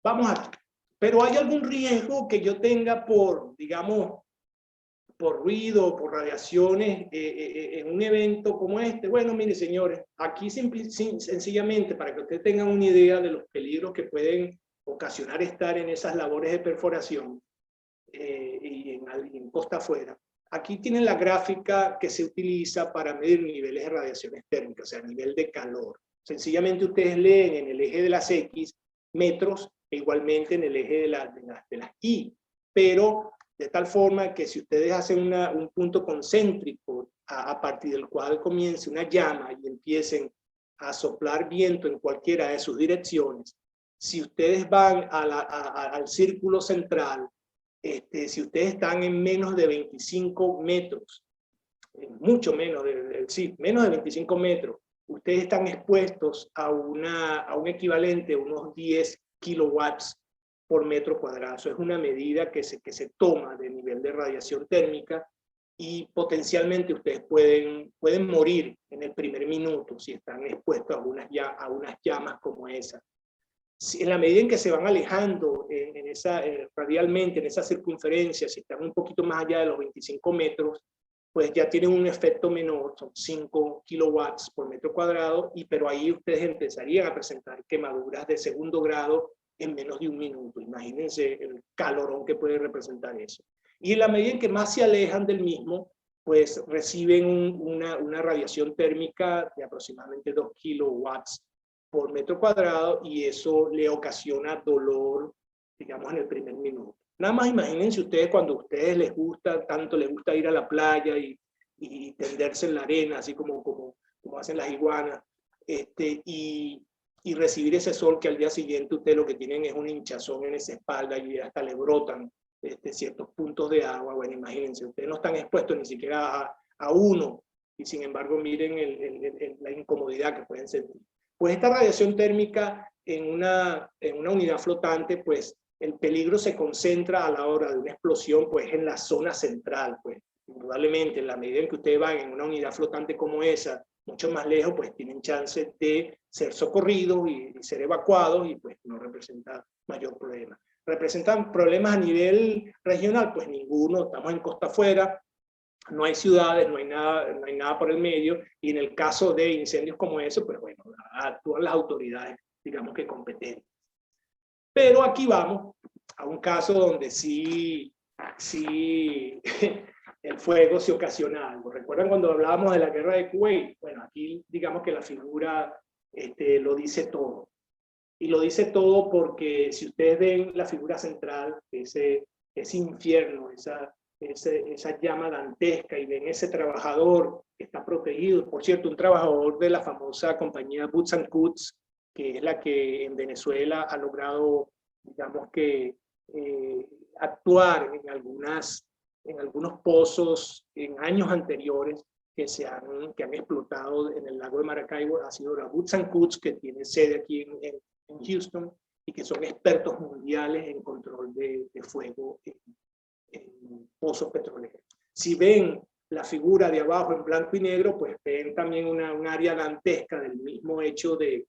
Vamos aquí. Pero ¿hay algún riesgo que yo tenga por, digamos, por ruido, por radiaciones en un evento como este? Bueno, mire, señores, aquí sencillamente para que ustedes tengan una idea de los peligros que pueden ocasionar estar en esas labores de perforación y en costa afuera. Aquí tienen la gráfica que se utiliza para medir niveles de radiaciones térmicas, o sea, nivel de calor. Sencillamente ustedes leen en el eje de las X metros e igualmente en el eje de las Y, pero de tal forma que si ustedes hacen un punto concéntrico a partir del cual comience una llama y empiecen a soplar viento en cualquiera de sus direcciones, si ustedes van al círculo central, si ustedes están en menos de 25 metros, mucho menos, menos de 25 metros, ustedes están expuestos a un equivalente de unos 10 kilowatts por metro cuadrado. Eso es una medida que se toma de nivel de radiación térmica y potencialmente ustedes pueden morir en el primer minuto si están expuestos a unas llamas como esa. En la medida en que se van alejando radialmente en esa circunferencia, si están un poquito más allá de los 25 metros, pues ya tienen un efecto menor, son 5 kilowatts por metro cuadrado, pero ahí ustedes empezarían a presentar quemaduras de segundo grado en menos de un minuto. Imagínense el calorón que puede representar eso. Y en la medida en que más se alejan del mismo, pues reciben una radiación térmica de aproximadamente 2 kilowatts por metro cuadrado y eso le ocasiona dolor, digamos, en el primer minuto. Nada más imagínense ustedes cuando a ustedes les gusta, tanto les gusta ir a la playa y tenderse en la arena, así como hacen las iguanas, y recibir ese sol que al día siguiente ustedes lo que tienen es un hinchazón en esa espalda y hasta le brotan ciertos puntos de agua. Bueno, imagínense, ustedes no están expuestos ni siquiera a uno, y sin embargo miren la incomodidad que pueden sentir. Pues esta radiación térmica en una unidad flotante, pues el peligro se concentra a la hora de una explosión, pues en la zona central, pues indudablemente en la medida en que ustedes van en una unidad flotante como esa, mucho más lejos, pues tienen chance de ser socorridos y ser evacuados y pues no representa mayor problema. ¿Representan problemas a nivel regional? Pues ninguno, estamos en costa afuera, no hay ciudades, no hay nada por el medio, y en el caso de incendios como ese, pues bueno, actúan las autoridades, digamos que competentes. Pero aquí vamos a un caso donde sí el fuego se ocasiona algo. ¿Recuerdan cuando hablábamos de la guerra de Kuwait? Bueno, aquí digamos que la figura lo dice todo. Y lo dice todo porque si ustedes ven la figura central, ese infierno, esa llama dantesca, y ven ese trabajador que está protegido, por cierto, un trabajador de la famosa compañía Boots & Coots, que es la que en Venezuela ha logrado, digamos que, actuar en algunos pozos en años anteriores que han explotado en el lago de Maracaibo. Ha sido la Boots & Coots, que tiene sede aquí en Houston, y que son expertos mundiales en control de fuego en pozos petroleros. Si ven la figura de abajo en blanco y negro, pues ven también un área dantesca del mismo hecho de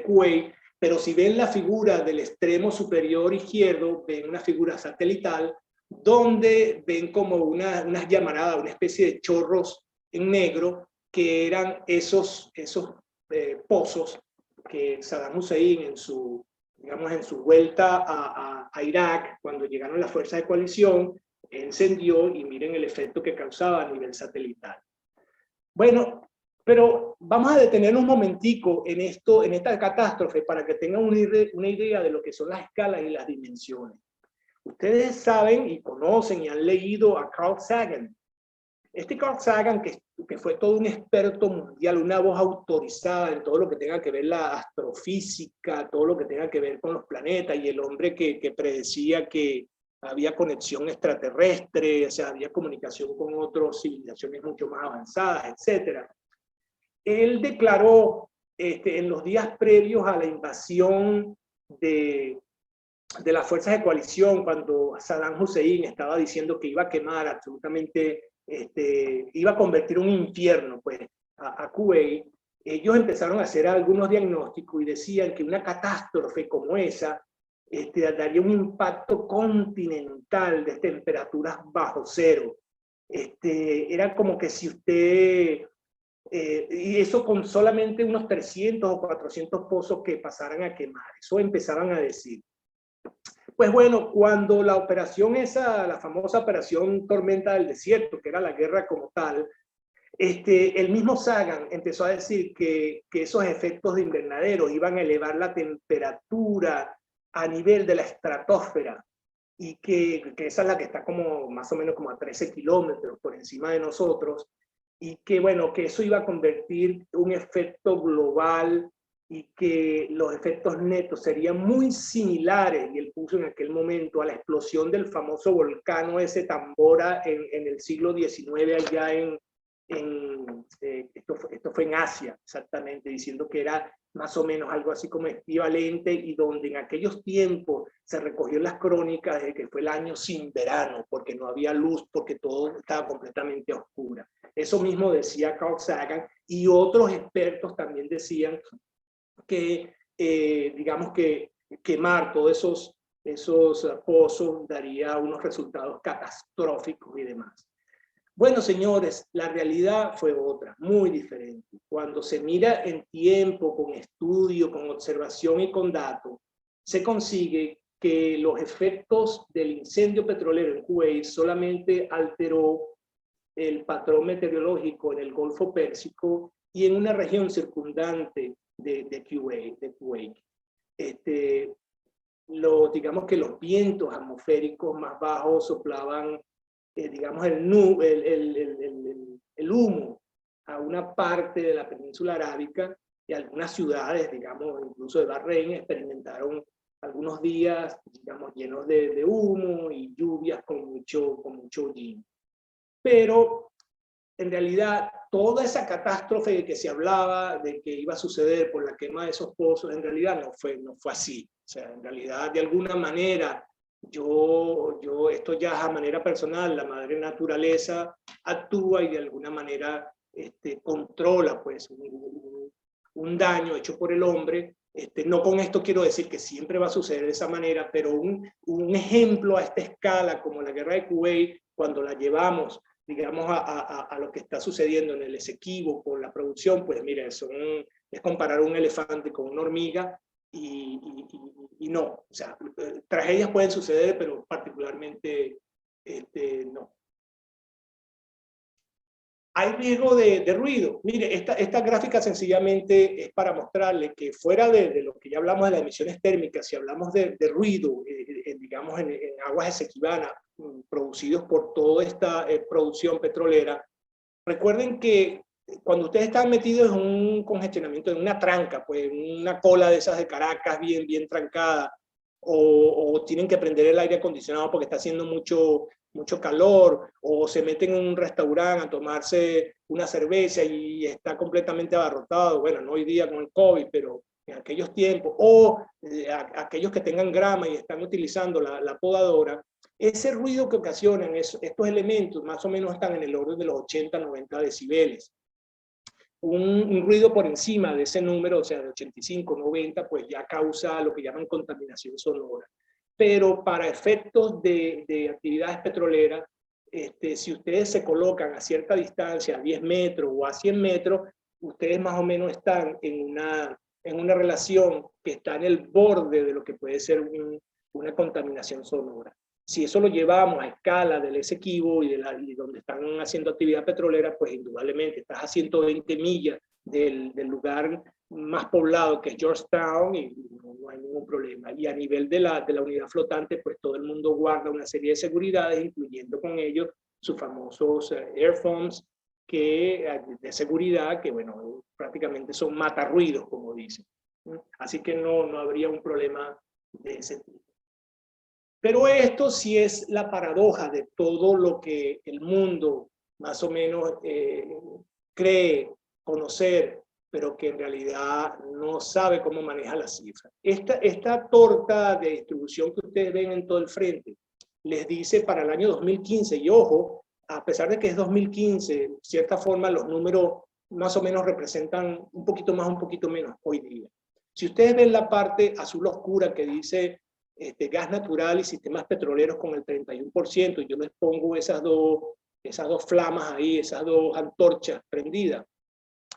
Kuwait, pero si ven la figura del extremo superior izquierdo, ven una figura satelital donde ven como unas llamaradas, una especie de chorros en negro, que eran esos pozos que Saddam Hussein en su vuelta a Irak, cuando llegaron las fuerzas de coalición, encendió, y miren el efecto que causaba a nivel satelital. Bueno, pero vamos a detenernos un momentico en esta catástrofe para que tengan una idea de lo que son las escalas y las dimensiones. Ustedes saben y conocen y han leído a Carl Sagan. Carl Sagan, que fue todo un experto mundial, una voz autorizada en todo lo que tenga que ver la astrofísica, todo lo que tenga que ver con los planetas, y el hombre que predecía que había conexión extraterrestre, o sea, había comunicación con otras civilizaciones mucho más avanzadas, etc. Él declaró en los días previos a la invasión de de las fuerzas de coalición, cuando Saddam Hussein estaba diciendo que iba a quemar absolutamente, iba a convertir un infierno pues, a Kuwait, ellos empezaron a hacer algunos diagnósticos y decían que una catástrofe como esa daría un impacto continental de temperaturas bajo cero. Era como que si usted, y eso con solamente unos 300 o 400 pozos que pasaran a quemar, eso empezaban a decir. Pues bueno, cuando la operación esa, la famosa operación Tormenta del Desierto, que era la guerra como tal, el mismo Sagan empezó a decir que esos efectos de invernadero iban a elevar la temperatura a nivel de la estratosfera y que esa es la que está como más o menos como a 13 kilómetros por encima de nosotros, y que bueno, que eso iba a convertir un efecto global y que los efectos netos serían muy similares, y él puso en aquel momento, a la explosión del famoso volcán ese Tambora en el siglo XIX allá esto fue en Asia, exactamente, diciendo que era más o menos algo así como equivalente, y donde en aquellos tiempos se recogió en las crónicas de que fue el año sin verano, porque no había luz, porque todo estaba completamente oscuro. Eso mismo decía Carl Sagan, y otros expertos también decían que, digamos que quemar todos esos pozos daría unos resultados catastróficos y demás. Bueno, señores, la realidad fue otra, muy diferente. Cuando se mira en tiempo, con estudio, con observación y con datos, se consigue que los efectos del incendio petrolero en Kuwait solamente alteró el patrón meteorológico en el Golfo Pérsico y en una región circundante de Kuwait. Digamos que los vientos atmosféricos más bajos soplaban digamos, el humo a una parte de la península arábica, y algunas ciudades, digamos, incluso de Bahrein, experimentaron algunos días, digamos, llenos de humo y lluvias con mucho hollín. Pero, en realidad, toda esa catástrofe de que se hablaba, de que iba a suceder por la quema de esos pozos, en realidad no fue así. O sea, en realidad, de alguna manera, esto ya es a manera personal, la madre naturaleza actúa y de alguna manera controla pues un daño hecho por el hombre. No con esto quiero decir que siempre va a suceder de esa manera, pero un ejemplo a esta escala como la guerra de Kuwait, cuando la llevamos, digamos, a lo que está sucediendo en el Esequibo con la producción, pues mira, es comparar un elefante con una hormiga. Y no, o sea, tragedias pueden suceder, pero particularmente no. Hay riesgo de ruido. Mire, esta gráfica sencillamente es para mostrarle que fuera de lo que ya hablamos de las emisiones térmicas, si hablamos de ruido, digamos, en aguas esequibanas, producidos por toda esta producción petrolera, recuerden que cuando ustedes están metidos en un congestionamiento, en una tranca, pues una cola de esas de Caracas bien trancada, o tienen que prender el aire acondicionado porque está haciendo mucho calor, o se meten en un restaurante a tomarse una cerveza y está completamente abarrotado, bueno, no hoy día con el COVID, pero en aquellos tiempos, o aquellos que tengan grama y están utilizando la podadora, ese ruido que ocasionan estos elementos más o menos están en el orden de los 80-90 decibeles. Un ruido por encima de ese número, o sea, de 85-90, pues ya causa lo que llaman contaminación sonora. Pero para efectos de actividades petroleras, si ustedes se colocan a cierta distancia, a 10 metros o a 100 metros, ustedes más o menos están en una relación que está en el borde de lo que puede ser una contaminación sonora. Si eso lo llevamos a escala del Esequibo y donde están haciendo actividad petrolera, pues indudablemente estás a 120 millas del lugar más poblado, que es Georgetown, y no hay ningún problema. Y a nivel de la unidad flotante, pues todo el mundo guarda una serie de seguridades, incluyendo con ellos sus famosos airphones de seguridad, que bueno, prácticamente son matarruidos, como dicen. Así que no habría un problema de ese tipo. Pero esto sí es la paradoja de todo lo que el mundo más o menos cree conocer pero que en realidad no sabe cómo maneja las cifras. Esta torta de distribución que ustedes ven en todo el frente les dice para el año 2015, y ojo, a pesar de que es 2015, en cierta forma los números más o menos representan un poquito más, un poquito menos hoy día. Si ustedes ven la parte azul oscura que dice gas natural y sistemas petroleros con el 31%, y yo les pongo esas dos flamas ahí, esas dos antorchas prendidas.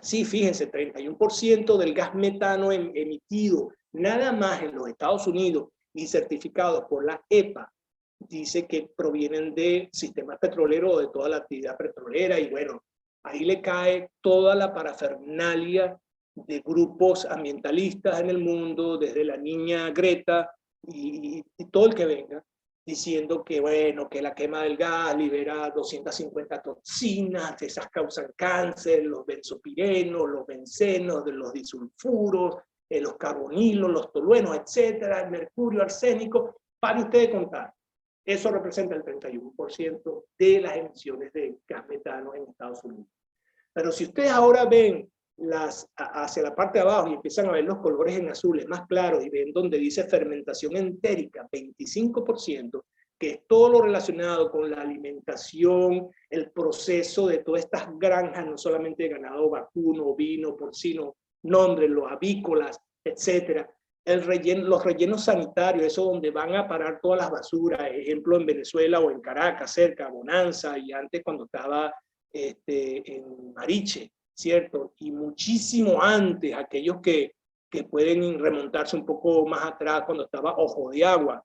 Sí, fíjense, 31% del gas metano emitido nada más en los Estados Unidos y certificados por la EPA, dice que provienen de sistemas petroleros o de toda la actividad petrolera, y bueno, ahí le cae toda la parafernalia de grupos ambientalistas en el mundo, desde la niña Greta y todo el que venga, diciendo que, bueno, que la quema del gas libera 250 toxinas, esas causan cáncer, los benzopirenos, los bencenos, los disulfuros, los carbonilos, los toluenos, etcétera, el mercurio, arsénico. Para ustedes contar, eso representa el 31% de las emisiones de gas metano en Estados Unidos. Pero si ustedes ahora ven hacia la parte de abajo y empiezan a ver los colores en azules más claros y ven donde dice fermentación entérica, 25%, que es todo lo relacionado con la alimentación, el proceso de todas estas granjas, no solamente de ganado vacuno, ovino, porcino, los avícolas, etcétera. Los rellenos sanitarios, eso donde van a parar todas las basuras, ejemplo en Venezuela o en Caracas, cerca, Bonanza, y antes cuando estaba en Mariche, ¿cierto? Y muchísimo antes, aquellos que pueden remontarse un poco más atrás, cuando estaba Ojo de Agua.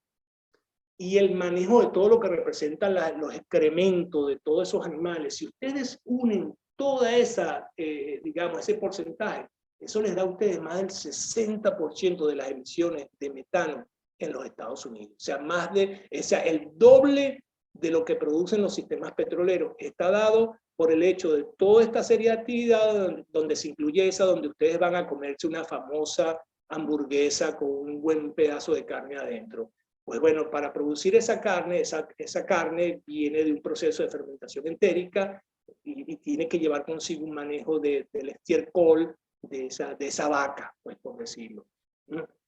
Y el manejo de todo lo que representan los excrementos de todos esos animales. Si ustedes unen toda esa, digamos, ese porcentaje, eso les da a ustedes más del 60% de las emisiones de metano en los Estados Unidos. O sea, el doble de lo que producen los sistemas petroleros está dado por el hecho de toda esta serie de actividades donde se incluye esa, donde ustedes van a comerse una famosa hamburguesa con un buen pedazo de carne adentro. Pues bueno, para producir esa carne viene de un proceso de fermentación entérica y tiene que llevar consigo un manejo del estiércol de esa vaca, pues por decirlo.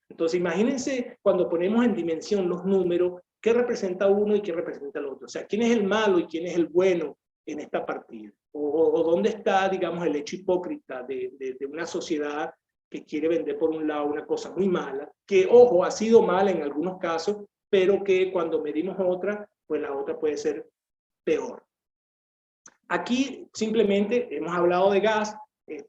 Entonces imagínense cuando ponemos en dimensión los números, qué representa uno y qué representa el otro. O sea, quién es el malo y quién es el bueno en esta partida. O dónde está, digamos, el hecho hipócrita de una sociedad que quiere vender por un lado una cosa muy mala, que, ojo, ha sido mala en algunos casos, pero que cuando medimos otra, pues la otra puede ser peor. Aquí simplemente hemos hablado de gas.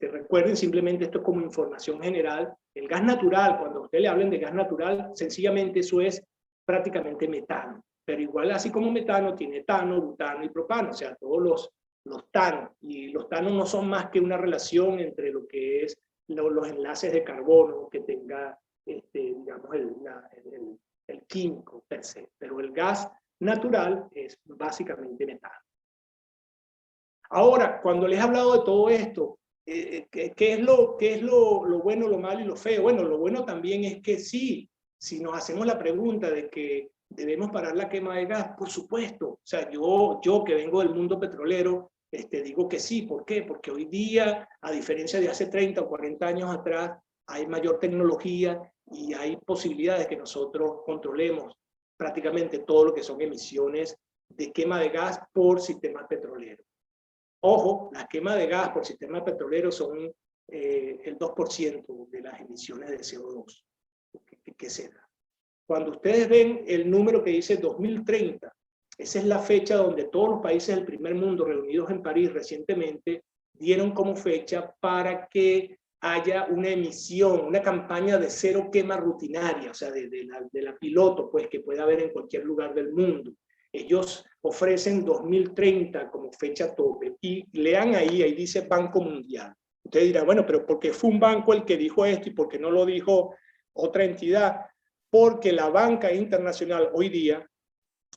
Recuerden simplemente esto como información general. El gas natural, cuando a usted le hablen de gas natural, sencillamente eso es prácticamente metano. Pero igual así como metano, tiene etano, butano y propano, o sea, todos los tanos. Y los tanos no son más que una relación entre lo que es los enlaces de carbono que tenga, digamos, el químico per se. Pero el gas natural es básicamente metano. Ahora, cuando les he hablado de todo esto, ¿qué es lo bueno, lo malo y lo feo? Bueno, lo bueno también es que sí, si nos hacemos la pregunta de que debemos parar la quema de gas, por supuesto. O sea, yo que vengo del mundo petrolero, digo que sí. ¿Por qué? Porque hoy día, a diferencia de hace 30 o 40 años atrás, hay mayor tecnología y hay posibilidades que nosotros controlemos prácticamente todo lo que son emisiones de quema de gas por sistemas petroleros. Ojo, la quema de gas por sistema petrolero son el 2% de las emisiones de CO2 que se da. Cuando ustedes ven el número que dice 2030, esa es la fecha donde todos los países del primer mundo reunidos en París recientemente dieron como fecha para que haya una emisión, una campaña de cero quema rutinaria, o sea, de la piloto, pues, que puede haber en cualquier lugar del mundo. Ellos ofrecen 2030 como fecha tope y lean ahí dice Banco Mundial. Ustedes dirán, bueno, pero ¿por qué fue un banco el que dijo esto y por qué no lo dijo otra entidad? Porque la banca internacional hoy día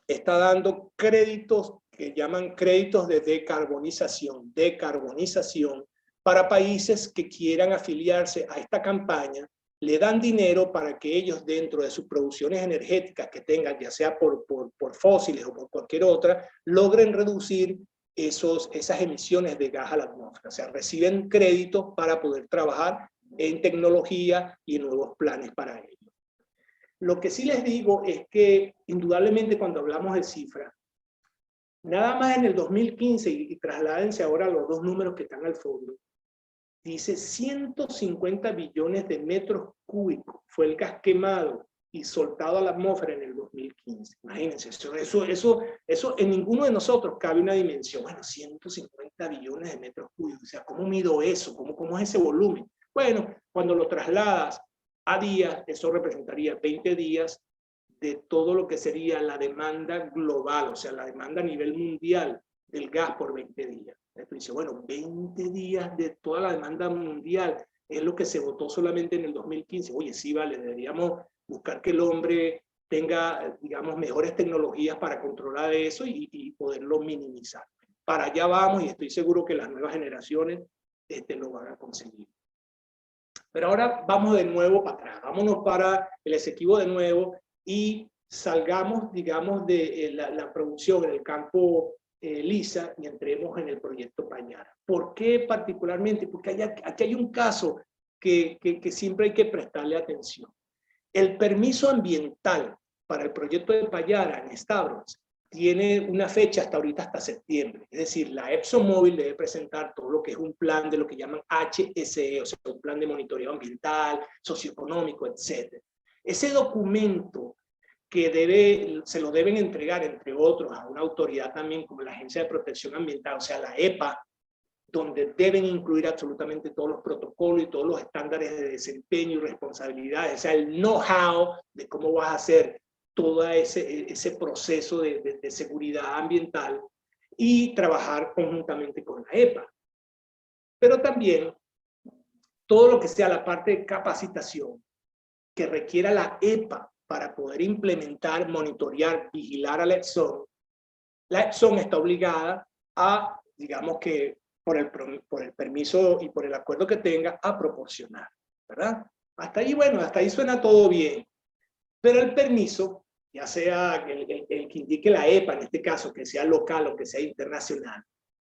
está dando créditos que llaman créditos de decarbonización para países que quieran afiliarse a esta campaña. Le dan dinero para que ellos dentro de sus producciones energéticas que tengan, ya sea por fósiles o por cualquier otra, logren reducir esas emisiones de gas a la atmósfera. O sea, reciben créditos para poder trabajar en tecnología y en nuevos planes para ello. Lo que sí les digo es que, indudablemente, cuando hablamos de cifras, nada más en el 2015, y trasládense ahora a los dos números que están al fondo, dice 150 billones de metros cúbicos fue el gas quemado y soltado a la atmósfera en el 2015. Imagínense, eso en ninguno de nosotros cabe una dimensión. Bueno, 150 billones de metros cúbicos. O sea, ¿cómo mido eso? ¿Cómo es ese volumen? Bueno, cuando lo trasladas a días, eso representaría 20 días de todo lo que sería la demanda global, o sea, la demanda a nivel mundial del gas por 20 días. Entonces dice, bueno, 20 días de toda la demanda mundial es lo que se votó solamente en el 2015. Oye, sí, vale, deberíamos buscar que el hombre tenga, digamos, mejores tecnologías para controlar eso y poderlo minimizar. Para allá vamos y estoy seguro que las nuevas generaciones lo van a conseguir. Pero ahora vamos de nuevo para atrás, vámonos para el Esequibo de nuevo y salgamos, digamos, de la producción en el campo Lisa y entremos en el proyecto Payara. ¿Por qué particularmente? Porque aquí hay un caso que siempre hay que prestarle atención. El permiso ambiental para el proyecto de Payara en Stavros tiene una fecha hasta ahorita, hasta septiembre. Es decir, la ExxonMobil debe presentar todo lo que es un plan de lo que llaman HSE, o sea, un plan de monitoreo ambiental, socioeconómico, etc. Ese documento que se lo deben entregar, entre otros, a una autoridad también como la Agencia de Protección Ambiental, o sea, la EPA, donde deben incluir absolutamente todos los protocolos y todos los estándares de desempeño y responsabilidades, o sea, el know-how de cómo vas a hacer todo ese proceso de seguridad ambiental y trabajar conjuntamente con la EPA. Pero también todo lo que sea la parte de capacitación que requiera la EPA para poder implementar, monitorear, vigilar a la Exxon está obligada a, digamos que por el permiso y por el acuerdo que tenga, a proporcionar, ¿verdad? Hasta ahí, bueno, hasta ahí suena todo bien. Pero el permiso, ya sea el que indique la EPA, en este caso, que sea local o que sea internacional,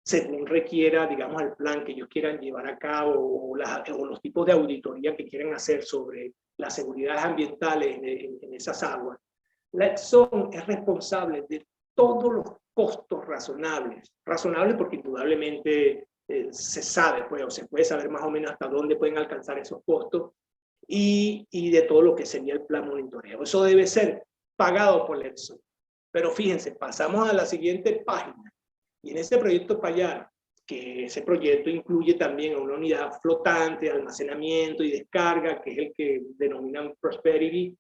según requiera, digamos, el plan que ellos quieran llevar a cabo o los tipos de auditoría que quieran hacer sobre las seguridades ambientales en esas aguas, la Exxon es responsable de todos los costos razonables porque indudablemente se sabe, pues, o se puede saber más o menos hasta dónde pueden alcanzar esos costos y de todo lo que sería el plan monitoreo. Eso debe ser pagado por la Exxon. Pero fíjense, pasamos a la siguiente página. Y en este proyecto Payara, que ese proyecto incluye también una unidad flotante de almacenamiento y descarga, que es el que denominan Prosperity,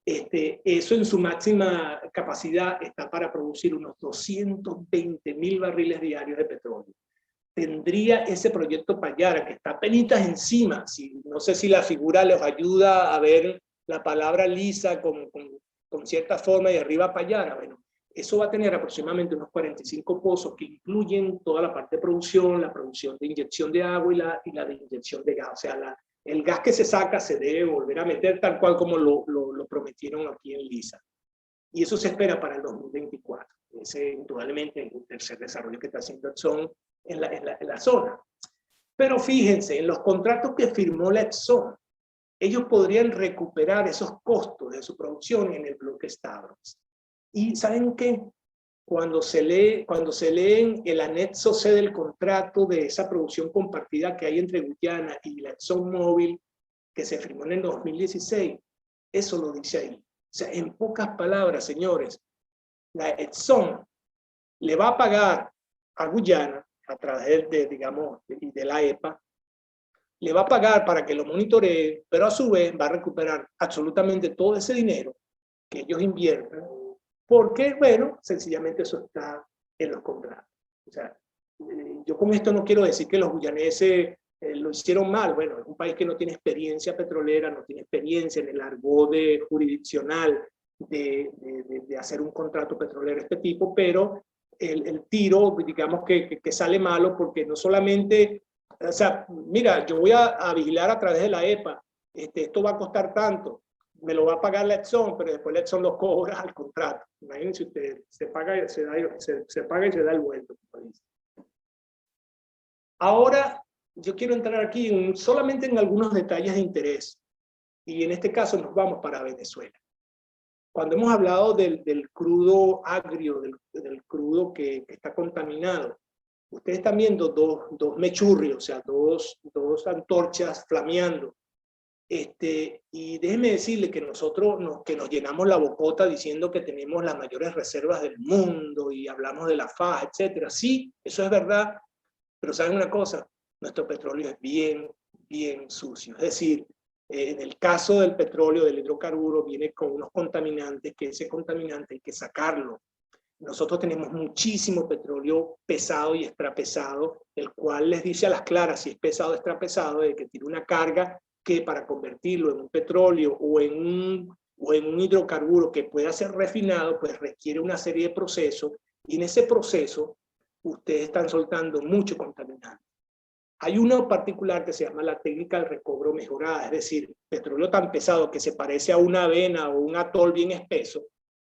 eso en su máxima capacidad está para producir unos 220.000 barriles diarios de petróleo. Tendría ese proyecto Payara, que está penitas encima, no sé si la figura les ayuda a ver la palabra Lisa con cierta forma y arriba Payara, bueno, eso va a tener aproximadamente unos 45 pozos que incluyen toda la parte de producción, la producción de inyección de agua y la de inyección de gas. O sea, el gas que se saca se debe volver a meter tal cual como lo prometieron aquí en Lisa. Y eso se espera para el 2024. Ese indudablemente es el tercer desarrollo que está haciendo Exxon en la zona. Pero fíjense, en los contratos que firmó la Exxon, ellos podrían recuperar esos costos de su producción en el bloque Stavros. ¿Y saben qué? Cuando se leen el anexo C del contrato de esa producción compartida que hay entre Guyana y la ExxonMobil, que se firmó en el 2016, eso lo dice ahí. O sea, en pocas palabras, señores, la Exxon le va a pagar a Guyana, a través de la EPA, le va a pagar para que lo monitoree, pero a su vez va a recuperar absolutamente todo ese dinero que ellos invierten, porque, bueno, sencillamente eso está en los contratos. O sea, yo con esto no quiero decir que los guyaneses lo hicieron mal. Bueno, es un país que no tiene experiencia petrolera, no tiene experiencia en el argot jurisdiccional de hacer un contrato petrolero de este tipo, pero el tiro, digamos que sale malo porque no solamente, o sea, mira, yo voy a vigilar a través de la EPA, esto va a costar tanto, me lo va a pagar la Exxon, pero después la Exxon lo cobra al contrato. Imagínense usted, se paga y se da el vuelto. Ahora, yo quiero entrar aquí solamente en algunos detalles de interés, y en este caso nos vamos para Venezuela. Cuando hemos hablado del crudo agrio, del crudo que está contaminado, ustedes están viendo dos mechurrios, o sea, dos antorchas flameando. Y déjenme decirle que nosotros que nos llenamos la bocota diciendo que tenemos las mayores reservas del mundo y hablamos de la faja, etcétera. Sí, eso es verdad, pero ¿saben una cosa? Nuestro petróleo es bien, bien sucio. Es decir, en el caso del petróleo, del hidrocarburo, viene con unos contaminantes, que ese contaminante hay que sacarlo. Nosotros tenemos muchísimo petróleo pesado y extrapesado, el cual les dice a las claras si es pesado o extrapesado, de que tiene una carga que para convertirlo en un petróleo o en un hidrocarburo que pueda ser refinado, pues requiere una serie de procesos, y en ese proceso ustedes están soltando mucho contaminante. Hay uno particular que se llama la técnica del recobro mejorada, es decir, petróleo tan pesado que se parece a una avena o un atol bien espeso,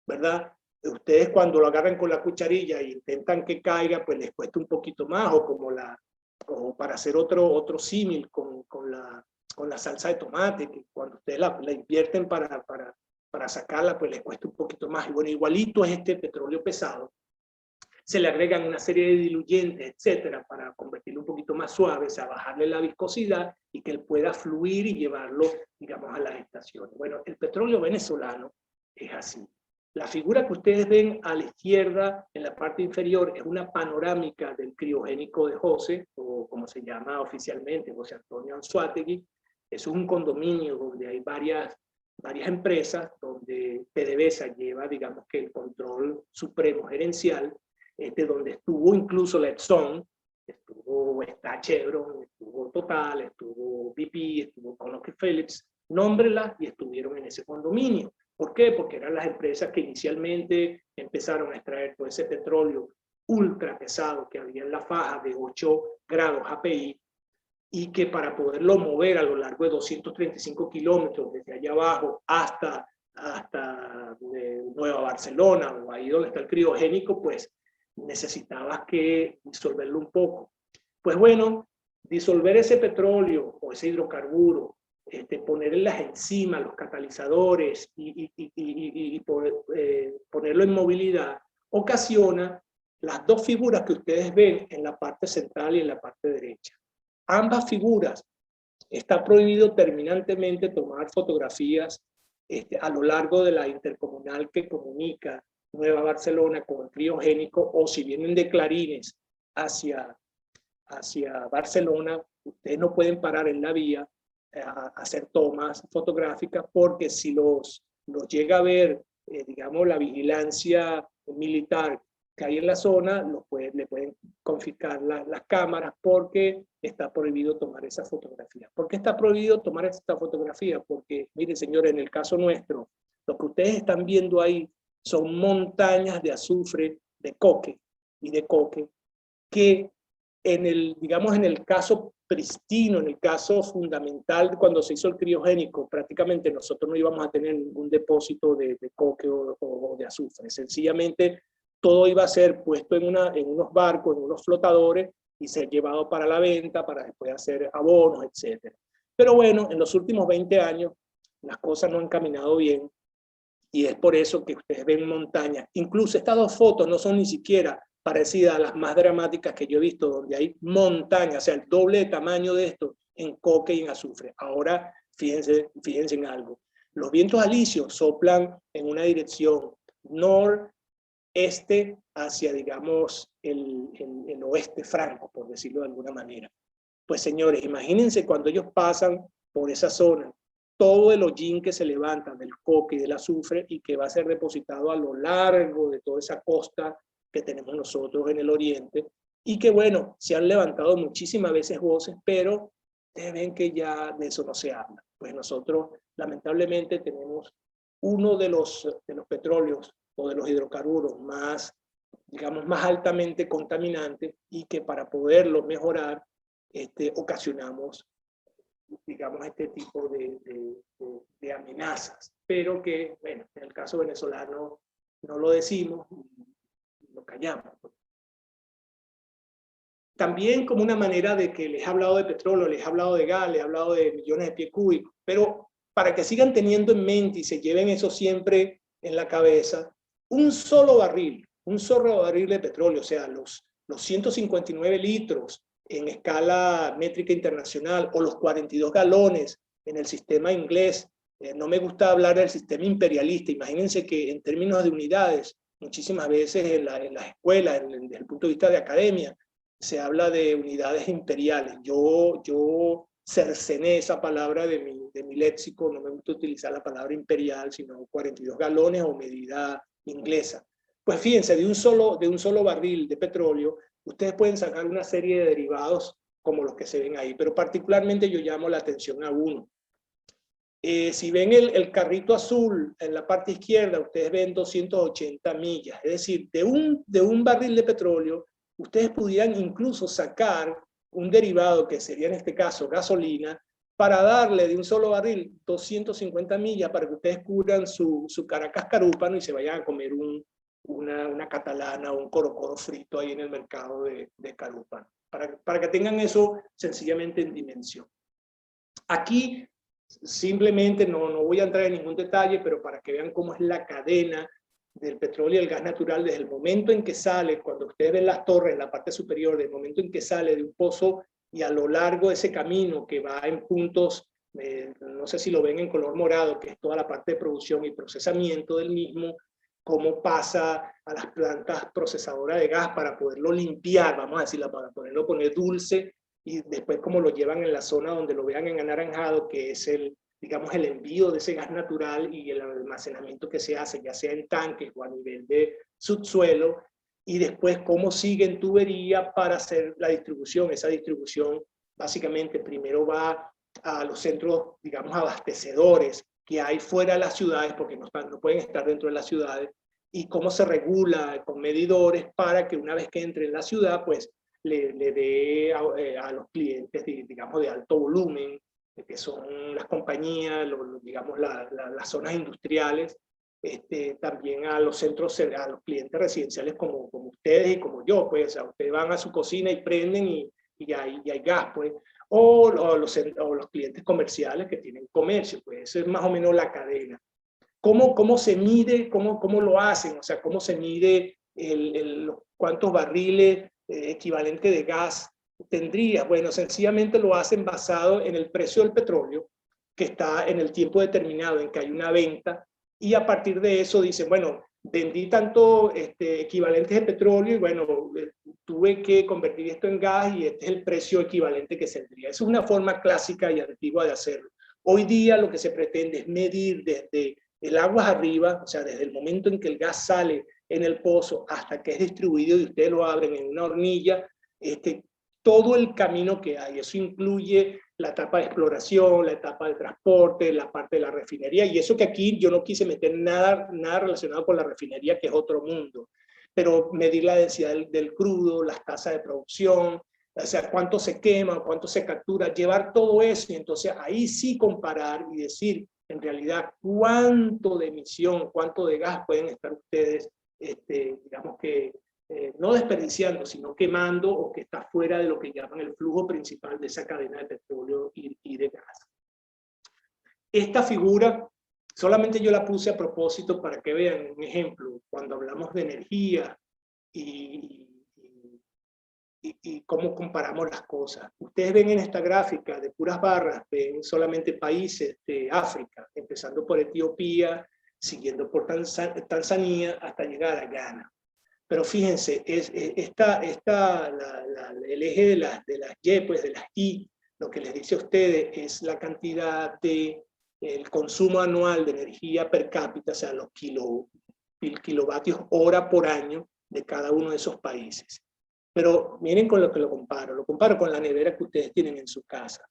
¿verdad? Ustedes cuando lo agarran con la cucharilla e intentan que caiga, pues les cuesta un poquito más, o para hacer otro símil con la salsa de tomate, que cuando ustedes la invierten para sacarla, pues les cuesta un poquito más. Y bueno, igualito es este petróleo pesado. Se le agregan una serie de diluyentes, etcétera, para convertirlo un poquito más suave, o sea, bajarle la viscosidad y que él pueda fluir y llevarlo, digamos, a las estaciones. Bueno, el petróleo venezolano es así. La figura que ustedes ven a la izquierda, en la parte inferior, es una panorámica del criogénico de José, o como se llama oficialmente, José Antonio Anzoátegui. Es un condominio donde hay varias empresas, donde PDVSA lleva, digamos, que el control supremo gerencial, donde estuvo incluso la Exxon, está Chevron, estuvo Total, estuvo BP, estuvo ConocoPhillips, nómbrelas, y estuvieron en ese condominio. ¿Por qué? Porque eran las empresas que inicialmente empezaron a extraer todo ese petróleo ultra pesado que había en la faja de 8 grados API, y que para poderlo mover a lo largo de 235 kilómetros desde allá abajo hasta Nueva Barcelona, o ahí donde está el criogénico, pues necesitabas que disolverlo un poco. Pues bueno, disolver ese petróleo o ese hidrocarburo, ponerle las enzimas, los catalizadores y ponerlo en movilidad, ocasiona las dos figuras que ustedes ven en la parte central y en la parte derecha. Ambas figuras está prohibido terminantemente tomar fotografías a lo largo de la intercomunal que comunica Nueva Barcelona con el criogénico, o si vienen de Clarines hacia Barcelona, ustedes no pueden parar en la vía a hacer tomas fotográficas, porque si los llega a ver, digamos, la vigilancia militar que hay en la zona, le pueden confiscar las cámaras, porque está prohibido tomar esa fotografía. ¿Por qué está prohibido tomar esta fotografía? Porque, miren, señores, en el caso nuestro, lo que ustedes están viendo ahí son montañas de azufre, de coque y de coque, que digamos, en el caso pristino, en el caso fundamental, cuando se hizo el criogénico, prácticamente nosotros no íbamos a tener ningún depósito de coque o de azufre. Sencillamente, todo iba a ser puesto en unos barcos, en unos flotadores, y ser llevado para la venta, para después hacer abonos, etc. Pero bueno, en los últimos 20 años, las cosas no han caminado bien, y es por eso que ustedes ven montañas. Incluso estas dos fotos no son ni siquiera parecidas a las más dramáticas que yo he visto, donde hay montañas, o sea, el doble de tamaño de esto en coque y en azufre. Ahora, fíjense en algo. Los vientos alisios soplan en una dirección noreste hacia, digamos, el oeste franco, por decirlo de alguna manera. Pues señores, imagínense cuando ellos pasan por esa zona, todo el hollín que se levanta del coque y del azufre, y que va a ser depositado a lo largo de toda esa costa que tenemos nosotros en el oriente, y que bueno, se han levantado muchísimas veces voces, pero ustedes ven que ya de eso no se habla. Pues nosotros lamentablemente tenemos uno de los petróleos o de los hidrocarburos más, digamos, más altamente contaminantes, y que para poderlo mejorar ocasionamos, digamos, este tipo de amenazas, pero que, bueno, en el caso venezolano no lo decimos, lo callamos. también como una manera de que les he hablado de petróleo, les he hablado de gas, les he hablado de millones de pies cúbicos, pero para que sigan teniendo en mente y se lleven eso siempre en la cabeza, un solo barril de petróleo, o sea, los 159 litros en escala métrica internacional o los 42 galones en el sistema inglés. No me gusta hablar del sistema imperialista. Imagínense que en términos de unidades, muchísimas veces en las escuelas, desde el punto de vista de academia, se habla de unidades imperiales. Yo cercené esa palabra de mi léxico, no me gusta utilizar la palabra imperial, sino 42 galones o medida inglesa. Pues fíjense, de un solo barril de petróleo, ustedes pueden sacar una serie de derivados como los que se ven ahí, pero particularmente yo llamo la atención a uno. Si ven el carrito azul en la parte izquierda, ustedes ven 280 millas, es decir, de un barril de petróleo, ustedes pudieran incluso sacar un derivado que sería en este caso gasolina, para darle de un solo barril 250 millas para que ustedes cubran su Caracas Carúpano y se vayan a comer una catalana o un corocoro frito ahí en el mercado de Carúpano, para que tengan eso sencillamente en dimensión. Aquí simplemente no voy a entrar en ningún detalle, pero para que vean cómo es la cadena del petróleo y el gas natural desde el momento en que sale, cuando ustedes ven las torres en la parte superior, del momento en que sale de un pozo y a lo largo de ese camino que va en puntos, no sé si lo ven en color morado, que es toda la parte de producción y procesamiento del mismo, cómo pasa a las plantas procesadoras de gas para poderlo limpiar, vamos a decirlo, para poderlo poner dulce, y después como lo llevan en la zona donde lo vean en anaranjado, que es digamos, el envío de ese gas natural y el almacenamiento que se hace, ya sea en tanques o a nivel de subsuelo, y después cómo sigue en tubería para hacer la distribución. Esa distribución básicamente primero va a los centros, digamos, abastecedores que hay fuera de las ciudades, porque no pueden estar dentro de las ciudades, y cómo se regula con medidores para que una vez que entre en la ciudad, pues le dé a los clientes, digamos, de alto volumen, que son las compañías, digamos, las zonas industriales, también a los centros, a los clientes residenciales como ustedes y como yo, pues, o sea, ustedes van a su cocina y prenden y hay gas, pues, o los clientes comerciales que tienen comercio, pues, eso es más o menos la cadena. ¿Cómo se mide, cómo lo hacen? O sea, ¿cómo se mide cuántos barriles equivalente de gas tendría? Bueno, sencillamente lo hacen basado en el precio del petróleo, que está en el tiempo determinado en que hay una venta, y a partir de eso dicen, bueno, vendí tanto equivalentes de petróleo y bueno, tuve que convertir esto en gas y este es el precio equivalente que saldría. Esa es una forma clásica y antigua de hacerlo. Hoy día lo que se pretende es medir desde el agua arriba, o sea, desde el momento en que el gas sale en el pozo hasta que es distribuido y ustedes lo abren en una hornilla, todo el camino que hay. Eso incluye la etapa de exploración, la etapa de transporte, la parte de la refinería, y eso que aquí yo no quise meter nada relacionado con la refinería, que es otro mundo, pero medir la densidad del crudo, las tasas de producción, o sea, cuánto se quema, cuánto se captura, llevar todo eso, y entonces ahí sí comparar y decir, en realidad, cuánto de emisión, cuánto de gas pueden estar ustedes, digamos que, no desperdiciando, sino quemando, o que está fuera de lo que llaman el flujo principal de esa cadena de petróleo y de gas. Esta figura solamente yo la puse a propósito para que vean un ejemplo, cuando hablamos de energía y cómo comparamos las cosas. Ustedes ven en esta gráfica de puras barras, ven solamente países de África, empezando por Etiopía, siguiendo por Tanzania hasta llegar a Ghana. Pero fíjense, el eje de las Y, pues de las I, lo que les dice a ustedes es la cantidad el consumo anual de energía per cápita, o sea, los kilovatios hora por año de cada uno de esos países. Pero miren con lo que lo comparo con la nevera que ustedes tienen en su casa.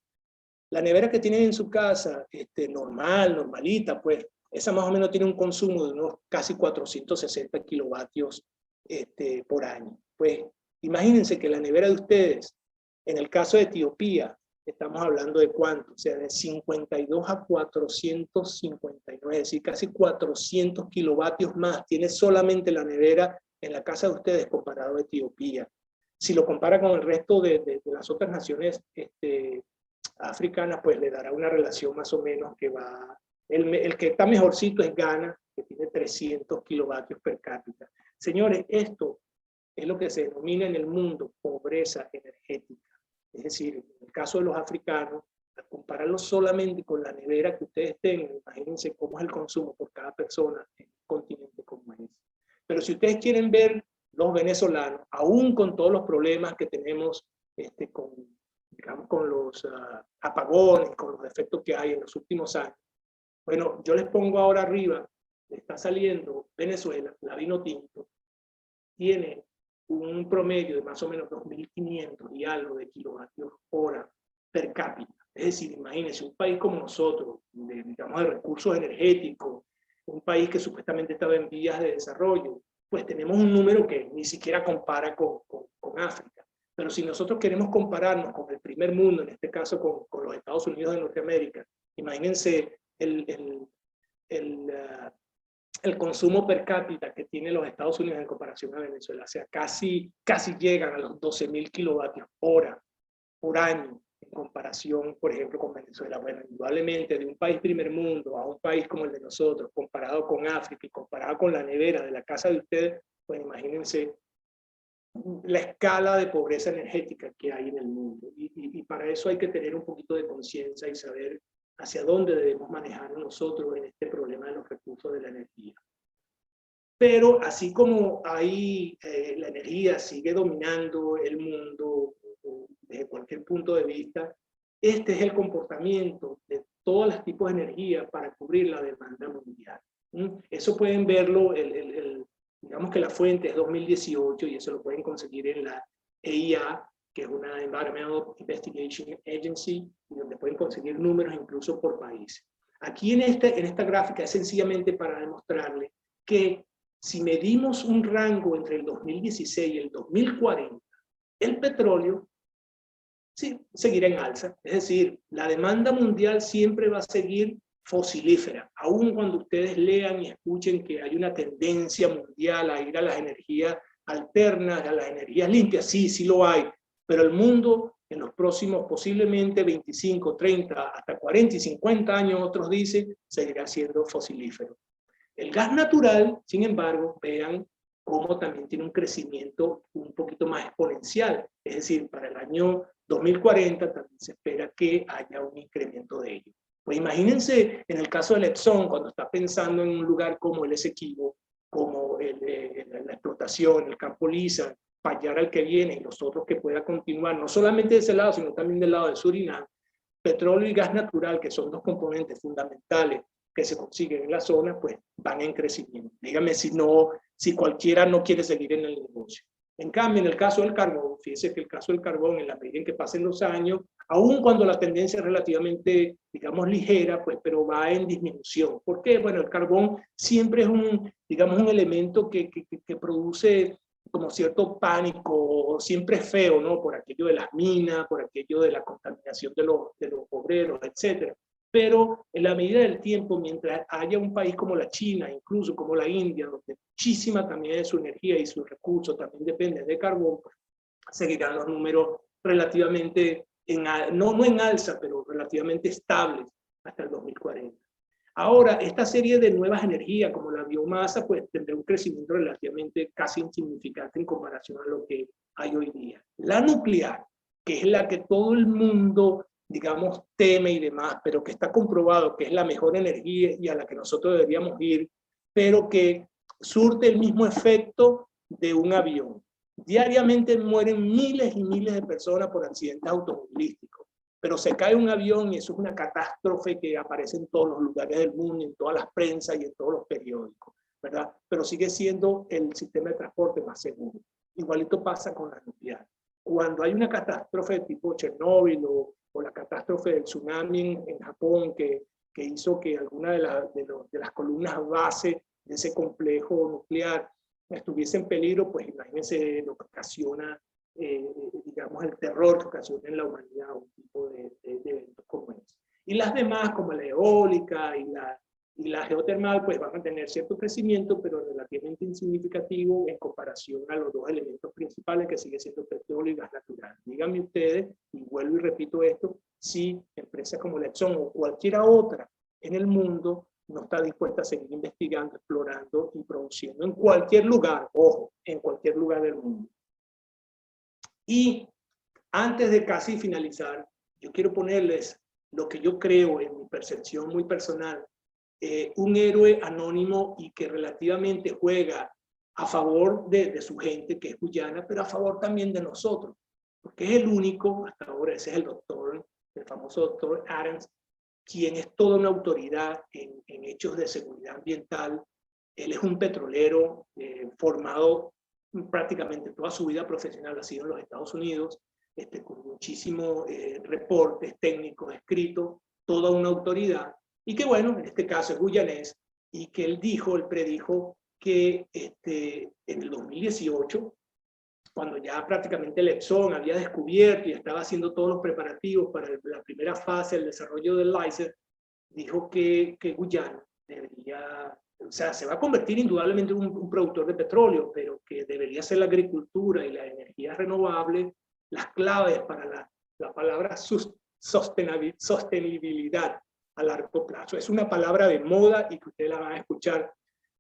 La nevera que tienen en su casa, normalita, pues, esa más o menos tiene un consumo de unos casi 460 kilovatios por año. Pues imagínense que la nevera de ustedes, en el caso de Etiopía, estamos hablando de cuánto, o sea, de 52 a 459, es decir, casi 400 kilovatios más tiene solamente la nevera en la casa de ustedes comparado a Etiopía. si lo compara con el resto de las otras naciones africanas, pues le dará una relación más o menos que va, el que está mejorcito es Ghana, que tiene 300 kilovatios per cápita. Señores, esto es lo que se denomina en el mundo pobreza energética. Es decir, en el caso de los africanos, al compararlo solamente con la nevera que ustedes tengan, imagínense cómo es el consumo por cada persona en un continente como ese. Pero si ustedes quieren ver los venezolanos, aún con todos los problemas que tenemos con los apagones, con los efectos que hay en los últimos años, bueno, yo les pongo ahora arriba, está saliendo Venezuela, la vino tinto, tiene un promedio de más o menos 2.500 y algo de kilovatios hora per cápita. Es decir, imagínense, un país como nosotros, digamos de recursos energéticos, un país que supuestamente estaba en vías de desarrollo, pues tenemos un número que ni siquiera compara con África. Pero si nosotros queremos compararnos con el primer mundo, en este caso con los Estados Unidos de Norteamérica, imagínense el consumo per cápita que tiene los Estados Unidos en comparación a Venezuela. O sea, casi llegan a los 12.000 kilovatios hora por año en comparación, por ejemplo, con Venezuela. Bueno, indudablemente de un país primer mundo a un país como el de nosotros, comparado con África y comparado con la nevera de la casa de ustedes, pues imagínense la escala de pobreza energética que hay en el mundo. Y para eso hay que tener un poquito de conciencia y saber hacia dónde debemos manejar nosotros en este problema de los recursos de la energía. Pero así como ahí la energía sigue dominando el mundo desde cualquier punto de vista, este es el comportamiento de todos los tipos de energía para cubrir la demanda mundial. Eso pueden verlo, digamos que la fuente es 2018 y eso lo pueden conseguir en la EIA, que es una Environmental Investigation Agency, donde pueden conseguir números incluso por país. Aquí en esta gráfica es sencillamente para demostrarle que si medimos un rango entre el 2016 y el 2040, el petróleo sí seguirá en alza. Es decir, la demanda mundial siempre va a seguir fosilífera, aun cuando ustedes lean y escuchen que hay una tendencia mundial a ir a las energías alternas, a las energías limpias. Sí lo hay, pero el mundo en los próximos posiblemente 25, 30, hasta 40 y 50 años, otros dicen, seguirá siendo fosilífero. El gas natural, sin embargo, vean cómo también tiene un crecimiento un poquito más exponencial. Es decir, para el año 2040 también se espera que haya un incremento de ello. Pues imagínense en el caso del Exxon, cuando está pensando en un lugar como el Esequibo, como la explotación, el Campo Lisa, Payara al que viene y los otros que pueda continuar, no solamente de ese lado, sino también del lado de Surinam, petróleo y gas natural, que son dos componentes fundamentales que se consiguen en la zona, pues van en crecimiento. Dígame si cualquiera no quiere seguir en el negocio. En cambio, en el caso del carbón, fíjese que el caso del carbón, en la medida en que pasen los años, aun cuando la tendencia es relativamente, digamos, ligera, pues, pero va en disminución. ¿Por qué? Bueno, el carbón siempre es un elemento que produce como cierto pánico, siempre es feo, ¿no? Por aquello de las minas, por aquello de la contaminación de los obreros, etcétera. Pero en la medida del tiempo, mientras haya un país como la China, incluso como la India, donde muchísima también de su energía y sus recursos también dependen de carbón, seguirán los números relativamente, no en alza, pero relativamente estables hasta el 2040. Ahora, esta serie de nuevas energías, como la biomasa, pues tendrá un crecimiento relativamente casi insignificante en comparación a lo que hay hoy día. La nuclear, que es la que todo el mundo, digamos, teme y demás, pero que está comprobado que es la mejor energía y a la que nosotros deberíamos ir, pero que surte el mismo efecto de un avión. Diariamente mueren miles y miles de personas por accidentes automovilísticos, pero se cae un avión y eso es una catástrofe que aparece en todos los lugares del mundo, en todas las prensas y en todos los periódicos, ¿verdad? Pero sigue siendo el sistema de transporte más seguro. Igualito pasa con la nuclear. Cuando hay una catástrofe de tipo Chernóbil o la catástrofe del tsunami en Japón que hizo que alguna de las columnas base de ese complejo nuclear estuviese en peligro, pues imagínense lo que ocasiona, digamos, el terror que ocasiona en la humanidad un tipo de eventos como ese. Y las demás, como la eólica y Y la geotermal pues va a mantener cierto crecimiento, pero relativamente insignificativo en comparación a los dos elementos principales que sigue siendo petróleo y gas natural. Díganme ustedes, y vuelvo y repito esto, si empresas como la Exxon o cualquiera otra en el mundo no está dispuesta a seguir investigando, explorando y produciendo en cualquier lugar, ojo, en cualquier lugar del mundo. Y antes de casi finalizar, yo quiero ponerles lo que yo creo en mi percepción muy personal, un héroe anónimo y que relativamente juega a favor de su gente, que es Guyana, pero a favor también de nosotros, porque es el único, hasta ahora, ese es el doctor, el famoso doctor Adams, quien es toda una autoridad en hechos de seguridad ambiental. Él es un petrolero formado prácticamente toda su vida profesional ha sido en los Estados Unidos, con muchísimos reportes técnicos escritos, toda una autoridad, y que bueno, en este caso es guyanés, y que él predijo que en el 2018, cuando ya prácticamente el Exxon había descubierto y estaba haciendo todos los preparativos para la primera fase del desarrollo del LICER, dijo que Guyana debería, o sea, se va a convertir indudablemente en un productor de petróleo, pero que debería ser la agricultura y la energía renovable las claves para la palabra sostenibilidad a largo plazo. Es una palabra de moda y que ustedes la van a escuchar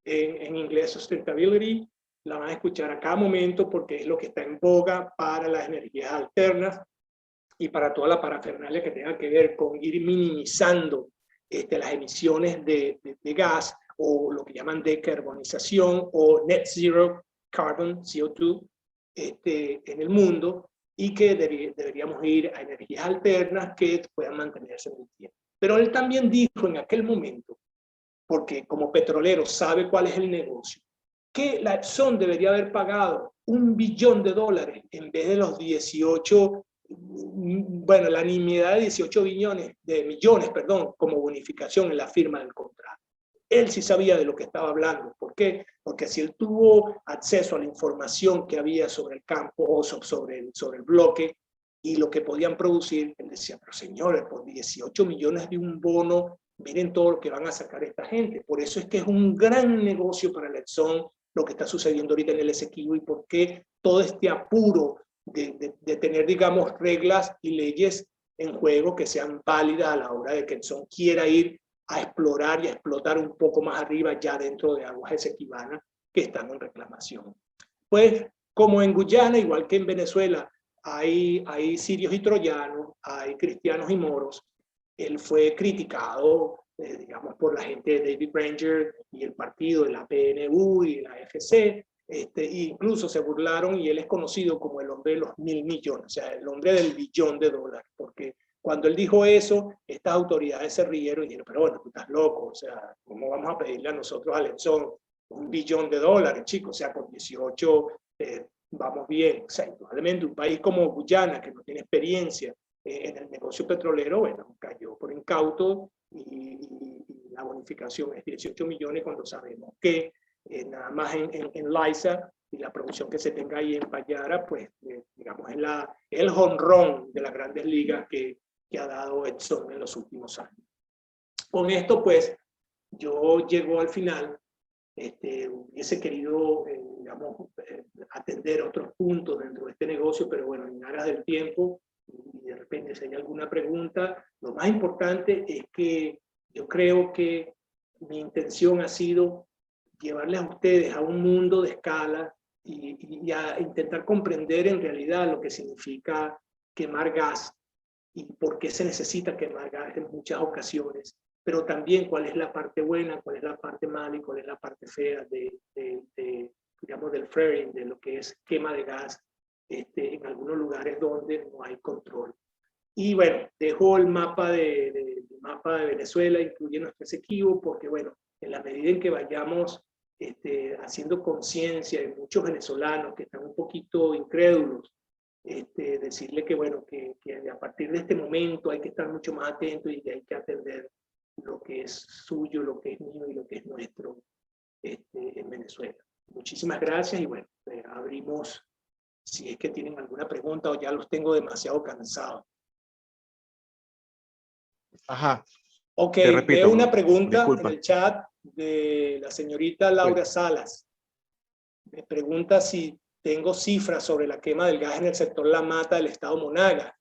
en inglés, sustainability, la van a escuchar a cada momento porque es lo que está en boga para las energías alternas y para toda la parafernalia que tenga que ver con ir minimizando las emisiones de gas o lo que llaman decarbonización o net zero carbon, CO2, en el mundo, y que deberíamos ir a energías alternas que puedan mantenerse en el tiempo. Pero él también dijo en aquel momento, porque como petrolero sabe cuál es el negocio, que la Exxon debería haber pagado $1 billón en vez de los 18, bueno, la nimiedad de 18 millones, como bonificación en la firma del contrato. Él sí sabía de lo que estaba hablando. ¿Por qué? Porque si él tuvo acceso a la información que había sobre el campo o sobre el bloque y lo que podían producir, él decía, pero señores, por 18 millones de un bono, miren todo lo que van a sacar esta gente. Por eso es que es un gran negocio para la Exxon lo que está sucediendo ahorita en el Esequibo y por qué todo este apuro de tener, digamos, reglas y leyes en juego que sean válidas a la hora de que Exxon quiera ir a explorar y a explotar un poco más arriba ya dentro de aguas esequibanas que están en reclamación. Pues como en Guyana, igual que en Venezuela, hay sirios y troyanos, hay cristianos y moros. Él fue criticado, digamos, por la gente de David Granger y el partido de la PNU y la AFC, e incluso se burlaron y él es conocido como el hombre de los 1.000 millones, o sea, el hombre del $1 billón, porque cuando él dijo eso, estas autoridades se rieron y dijeron, pero bueno, tú estás loco, o sea, ¿cómo vamos a pedirle a nosotros a Exxon $1 billón, chicos? O sea, con 18 vamos bien. O sea, indudablemente un país como Guyana, que no tiene experiencia en el negocio petrolero, bueno, cayó por incauto y la bonificación es 18 millones cuando sabemos que nada más en Liza y la producción que se tenga ahí en Payara, pues digamos es el jonrón de las grandes ligas que ha dado Exxon en los últimos años. Con esto, pues, yo llego al final, hubiese querido, digamos, atender otros puntos dentro de este negocio, pero bueno, en aras del tiempo, y de repente si hay alguna pregunta, lo más importante es que yo creo que mi intención ha sido llevarles a ustedes a un mundo de escala y a intentar comprender en realidad lo que significa quemar gas y por qué se necesita quemar gas en muchas ocasiones, pero también cuál es la parte buena, cuál es la parte mala y cuál es la parte fea digamos, del flaring, de lo que es quema de gas en algunos lugares donde no hay control. Y bueno, dejo el mapa de Venezuela, incluye nuestro Esequibo, porque bueno, en la medida en que vayamos haciendo conciencia de muchos venezolanos que están un poquito incrédulos, decirle que bueno, que a partir de este momento hay que estar mucho más atentos y que hay que atender lo que es suyo, lo que es mío y lo que es nuestro en Venezuela. Muchísimas gracias y bueno, abrimos si es que tienen alguna pregunta o ya los tengo demasiado cansados. Ajá. Ok, Te repito, veo una pregunta disculpa. en el chat de la señorita Laura Salas. Me pregunta si tengo cifras sobre la quema del gas en el sector La Mata del estado Monagas.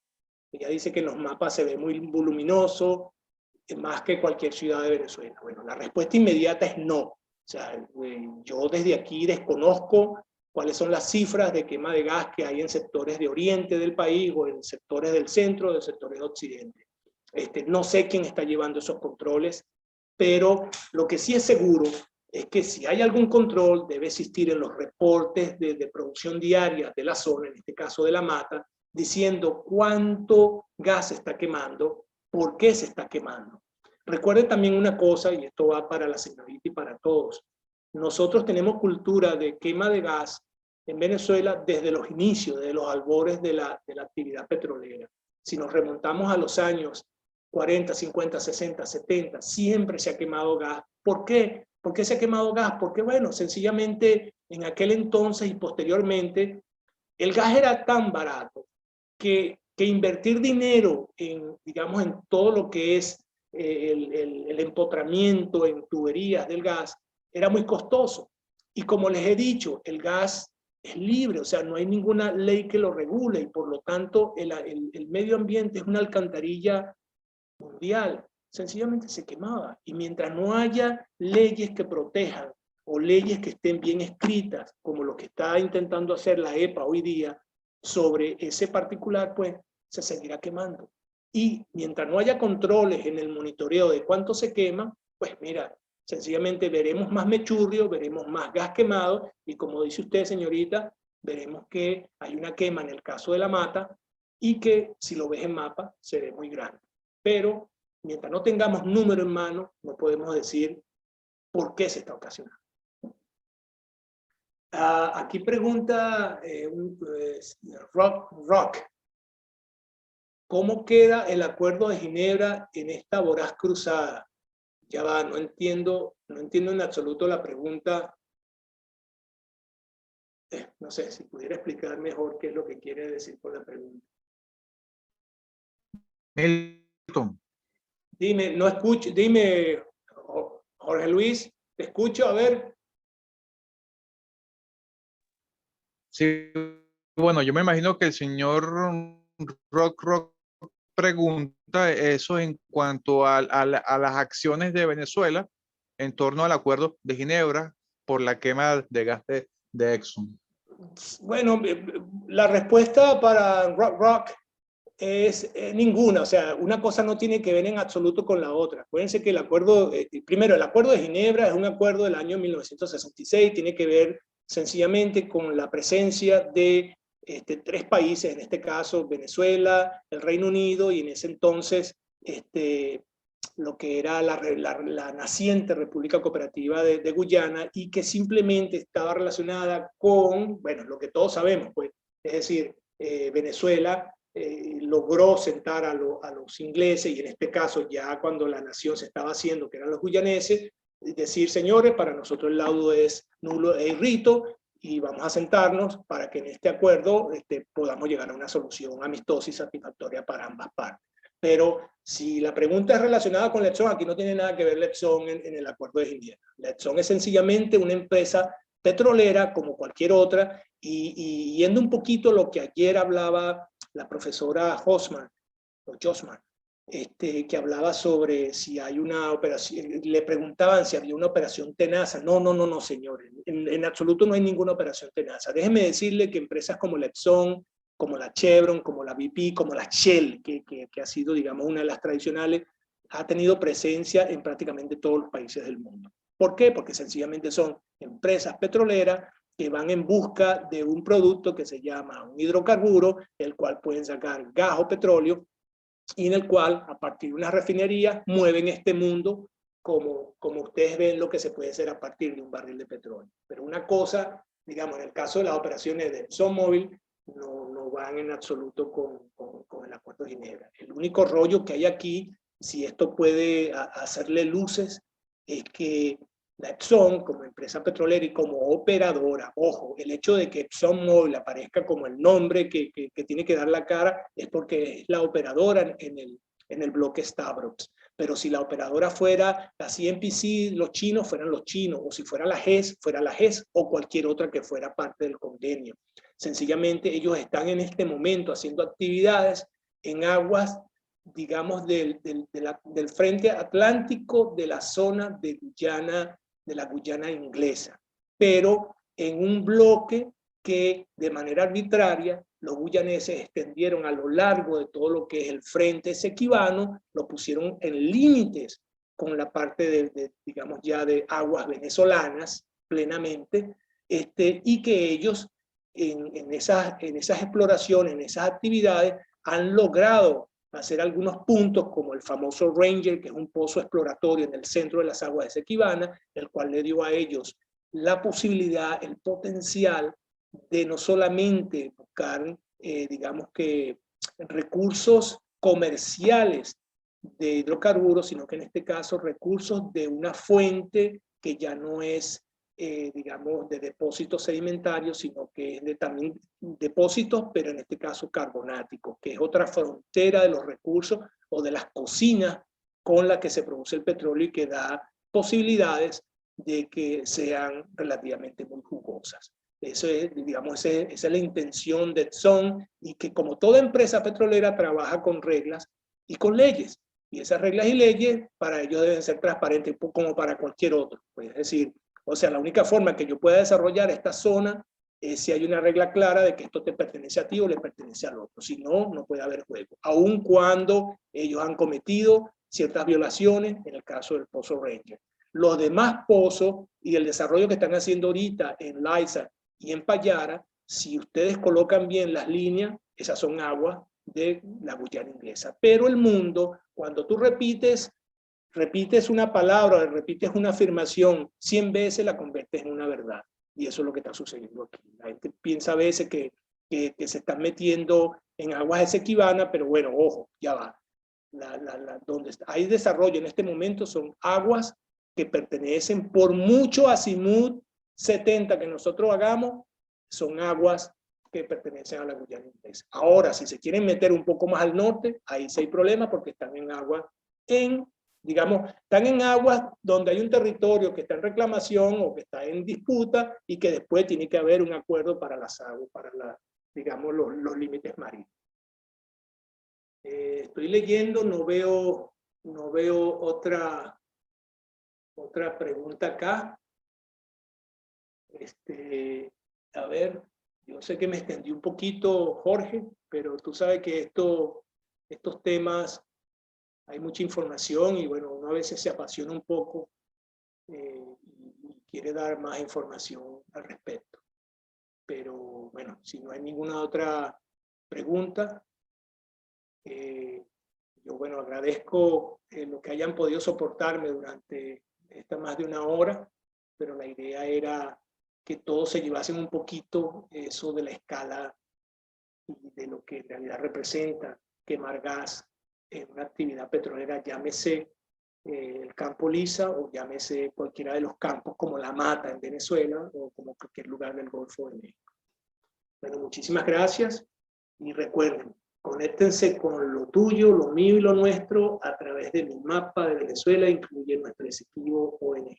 Ella dice que en los mapas se ve muy voluminoso, más que cualquier ciudad de Venezuela. Bueno, la respuesta inmediata es no. O sea, yo desde aquí desconozco cuáles son las cifras de quema de gas que hay en sectores de oriente del país o en sectores del centro, de sectores de occidente. No sé quién está llevando esos controles, pero lo que sí es seguro es que si hay algún control debe existir en los reportes de producción diaria de la zona, en este caso de La Mata, diciendo cuánto gas se está quemando, por qué se está quemando. Recuerden también una cosa, y esto va para la señorita y para todos. Nosotros tenemos cultura de quema de gas en Venezuela desde los inicios, desde los albores de la actividad petrolera. Si nos remontamos a los años 40, 50, 60, 70, siempre se ha quemado gas. ¿Por qué? ¿Por qué se ha quemado gas? Porque, bueno, sencillamente en aquel entonces y posteriormente, el gas era tan barato que invertir dinero en, digamos, en todo lo que es el empotramiento en tuberías del gas era muy costoso. Y como les he dicho, el gas es libre, o sea, no hay ninguna ley que lo regule y por lo tanto el medio ambiente es una alcantarilla mundial. Sencillamente se quemaba. Y mientras no haya leyes que protejan o leyes que estén bien escritas, como lo que está intentando hacer la EPA hoy día sobre ese particular, pues se seguirá quemando. Y mientras no haya controles en el monitoreo de cuánto se quema, pues mira, sencillamente veremos más mechurrio, veremos más gas quemado y como dice usted, señorita, veremos que hay una quema en el caso de La Mata y que si lo ves en mapa se ve muy grande. Pero mientras no tengamos número en mano, no podemos decir por qué se está ocasionando. Aquí pregunta Rock, ¿cómo queda el acuerdo de Ginebra en esta voraz cruzada? Ya va, no entiendo en absoluto la pregunta. No sé, si pudiera explicar mejor qué es lo que quiere decir por la pregunta. Milton. Dime, no escucho, dime, Jorge Luis, te escucho, a ver. Sí, bueno, yo me imagino que el señor Rock pregunta eso en cuanto a las acciones de Venezuela en torno al acuerdo de Ginebra por la quema de gas de Exxon. Bueno, la respuesta para Rock es ninguna, o sea, una cosa no tiene que ver en absoluto con la otra. Acuérdense que el acuerdo, primero, el acuerdo de Ginebra es un acuerdo del año 1966, tiene que ver sencillamente con la presencia de tres países, en este caso Venezuela, el Reino Unido y en ese entonces lo que era la naciente República Cooperativa de Guyana y que simplemente estaba relacionada con, bueno, lo que todos sabemos, pues, es decir, Venezuela logró sentar a los ingleses y en este caso ya cuando la nación se estaba haciendo, que eran los guyaneses, decir, señores, para nosotros el laudo es nulo e irrito y vamos a sentarnos para que en este acuerdo podamos llegar a una solución amistosa y satisfactoria para ambas partes. Pero si la pregunta es relacionada con Lepson, aquí no tiene nada que ver Lepson en el acuerdo de Ginebra. Lepson es sencillamente una empresa petrolera como cualquier otra y yendo un poquito lo que ayer hablaba la profesora Josman, que hablaba sobre si hay una operación, le preguntaban si había una operación Tenaza. No, señores, en absoluto no hay ninguna operación Tenaza. Déjenme decirle que empresas como la Exxon, como la Chevron, como la BP, como la Shell, que ha sido, digamos, una de las tradicionales, ha tenido presencia en prácticamente todos los países del mundo. ¿Por qué? Porque sencillamente son empresas petroleras que van en busca de un producto que se llama un hidrocarburo, el cual pueden sacar gas o petróleo, y en el cual, a partir de una refinería, mueven este mundo como ustedes ven lo que se puede hacer a partir de un barril de petróleo. Pero una cosa, digamos, en el caso de las operaciones de ExxonMobil, no van en absoluto con el Acuerdo de Ginebra. El único rollo que hay aquí, si esto puede hacerle luces, es que la Exxon como empresa petrolera y como operadora, ojo, el hecho de que ExxonMobil aparezca como el nombre que tiene que dar la cara es porque es la operadora en el bloque Stabroek. pero si la operadora fuera la CNPC, los chinos fueran los chinos, o si fuera la GES, fuera la GES, o cualquier otra que fuera parte del convenio. Sencillamente ellos están en este momento haciendo actividades en aguas, digamos, del frente atlántico de la zona de Guyana, de la Guyana inglesa, pero en un bloque que de manera arbitraria los guyaneses extendieron a lo largo de todo lo que es el frente esequibano, lo pusieron en límites con la parte digamos ya de aguas venezolanas plenamente, y que ellos en esas exploraciones, en esas actividades, han logrado hacer algunos puntos como el famoso Ranger, que es un pozo exploratorio en el centro de las aguas esequibanas, el cual le dio a ellos la posibilidad, el potencial de no solamente buscar, digamos que, recursos comerciales de hidrocarburos, sino que en este caso recursos de una fuente que ya no es, digamos, de depósitos sedimentarios, sino que es también depósitos, pero en este caso carbonáticos, que es otra frontera de los recursos o de las cocinas con la que se produce el petróleo y que da posibilidades de que sean relativamente muy jugosas. Eso es, digamos, esa es la intención de Exxon, y que como toda empresa petrolera trabaja con reglas y con leyes. Y esas reglas y leyes para ellos deben ser transparentes como para cualquier otro. Pues, es decir, o sea, la única forma que yo pueda desarrollar esta zona es si hay una regla clara de que esto te pertenece a ti o le pertenece al otro. Si no, no puede haber juego. Aun cuando ellos han cometido ciertas violaciones, en el caso del Pozo Ranger. Los demás pozos y el desarrollo que están haciendo ahorita en Liza y en Payara, si ustedes colocan bien las líneas, esas son aguas de la Guyana inglesa. Pero el mundo, cuando tú repites una palabra, repites una afirmación 100 veces, la conviertes en una verdad. Y eso es lo que está sucediendo aquí. La gente piensa a veces que se están metiendo en aguas esequibanas, pero bueno, ojo, ya va. Donde hay desarrollo en este momento son aguas que pertenecen por mucho a Azimut 70 que nosotros hagamos, son aguas que pertenecen a la Guyana inglesa. Ahora, si se quieren meter un poco más al norte, ahí sí hay problemas porque están en aguas, digamos, están en aguas donde hay un territorio que está en reclamación o que está en disputa y que después tiene que haber un acuerdo para las aguas, para digamos, los límites marinos. Estoy leyendo, no veo otra pregunta acá. A ver, yo sé que me extendí un poquito, Jorge, pero tú sabes que estos temas hay mucha información y bueno, uno a veces se apasiona un poco y quiere dar más información al respecto. Pero bueno, si no hay ninguna otra pregunta, yo bueno, agradezco lo que hayan podido soportarme durante esta más de una hora, pero la idea era que todos se llevasen un poquito eso de la escala y de lo que en realidad representa quemar gas en una actividad petrolera, llámese el campo Lisa o llámese cualquiera de los campos como La Mata en Venezuela o como cualquier lugar del Golfo de México. Bueno, muchísimas gracias y recuerden, conéctense con lo tuyo, lo mío y lo nuestro a través de Mi Mapa de Venezuela, incluye nuestro Esequibo ONG.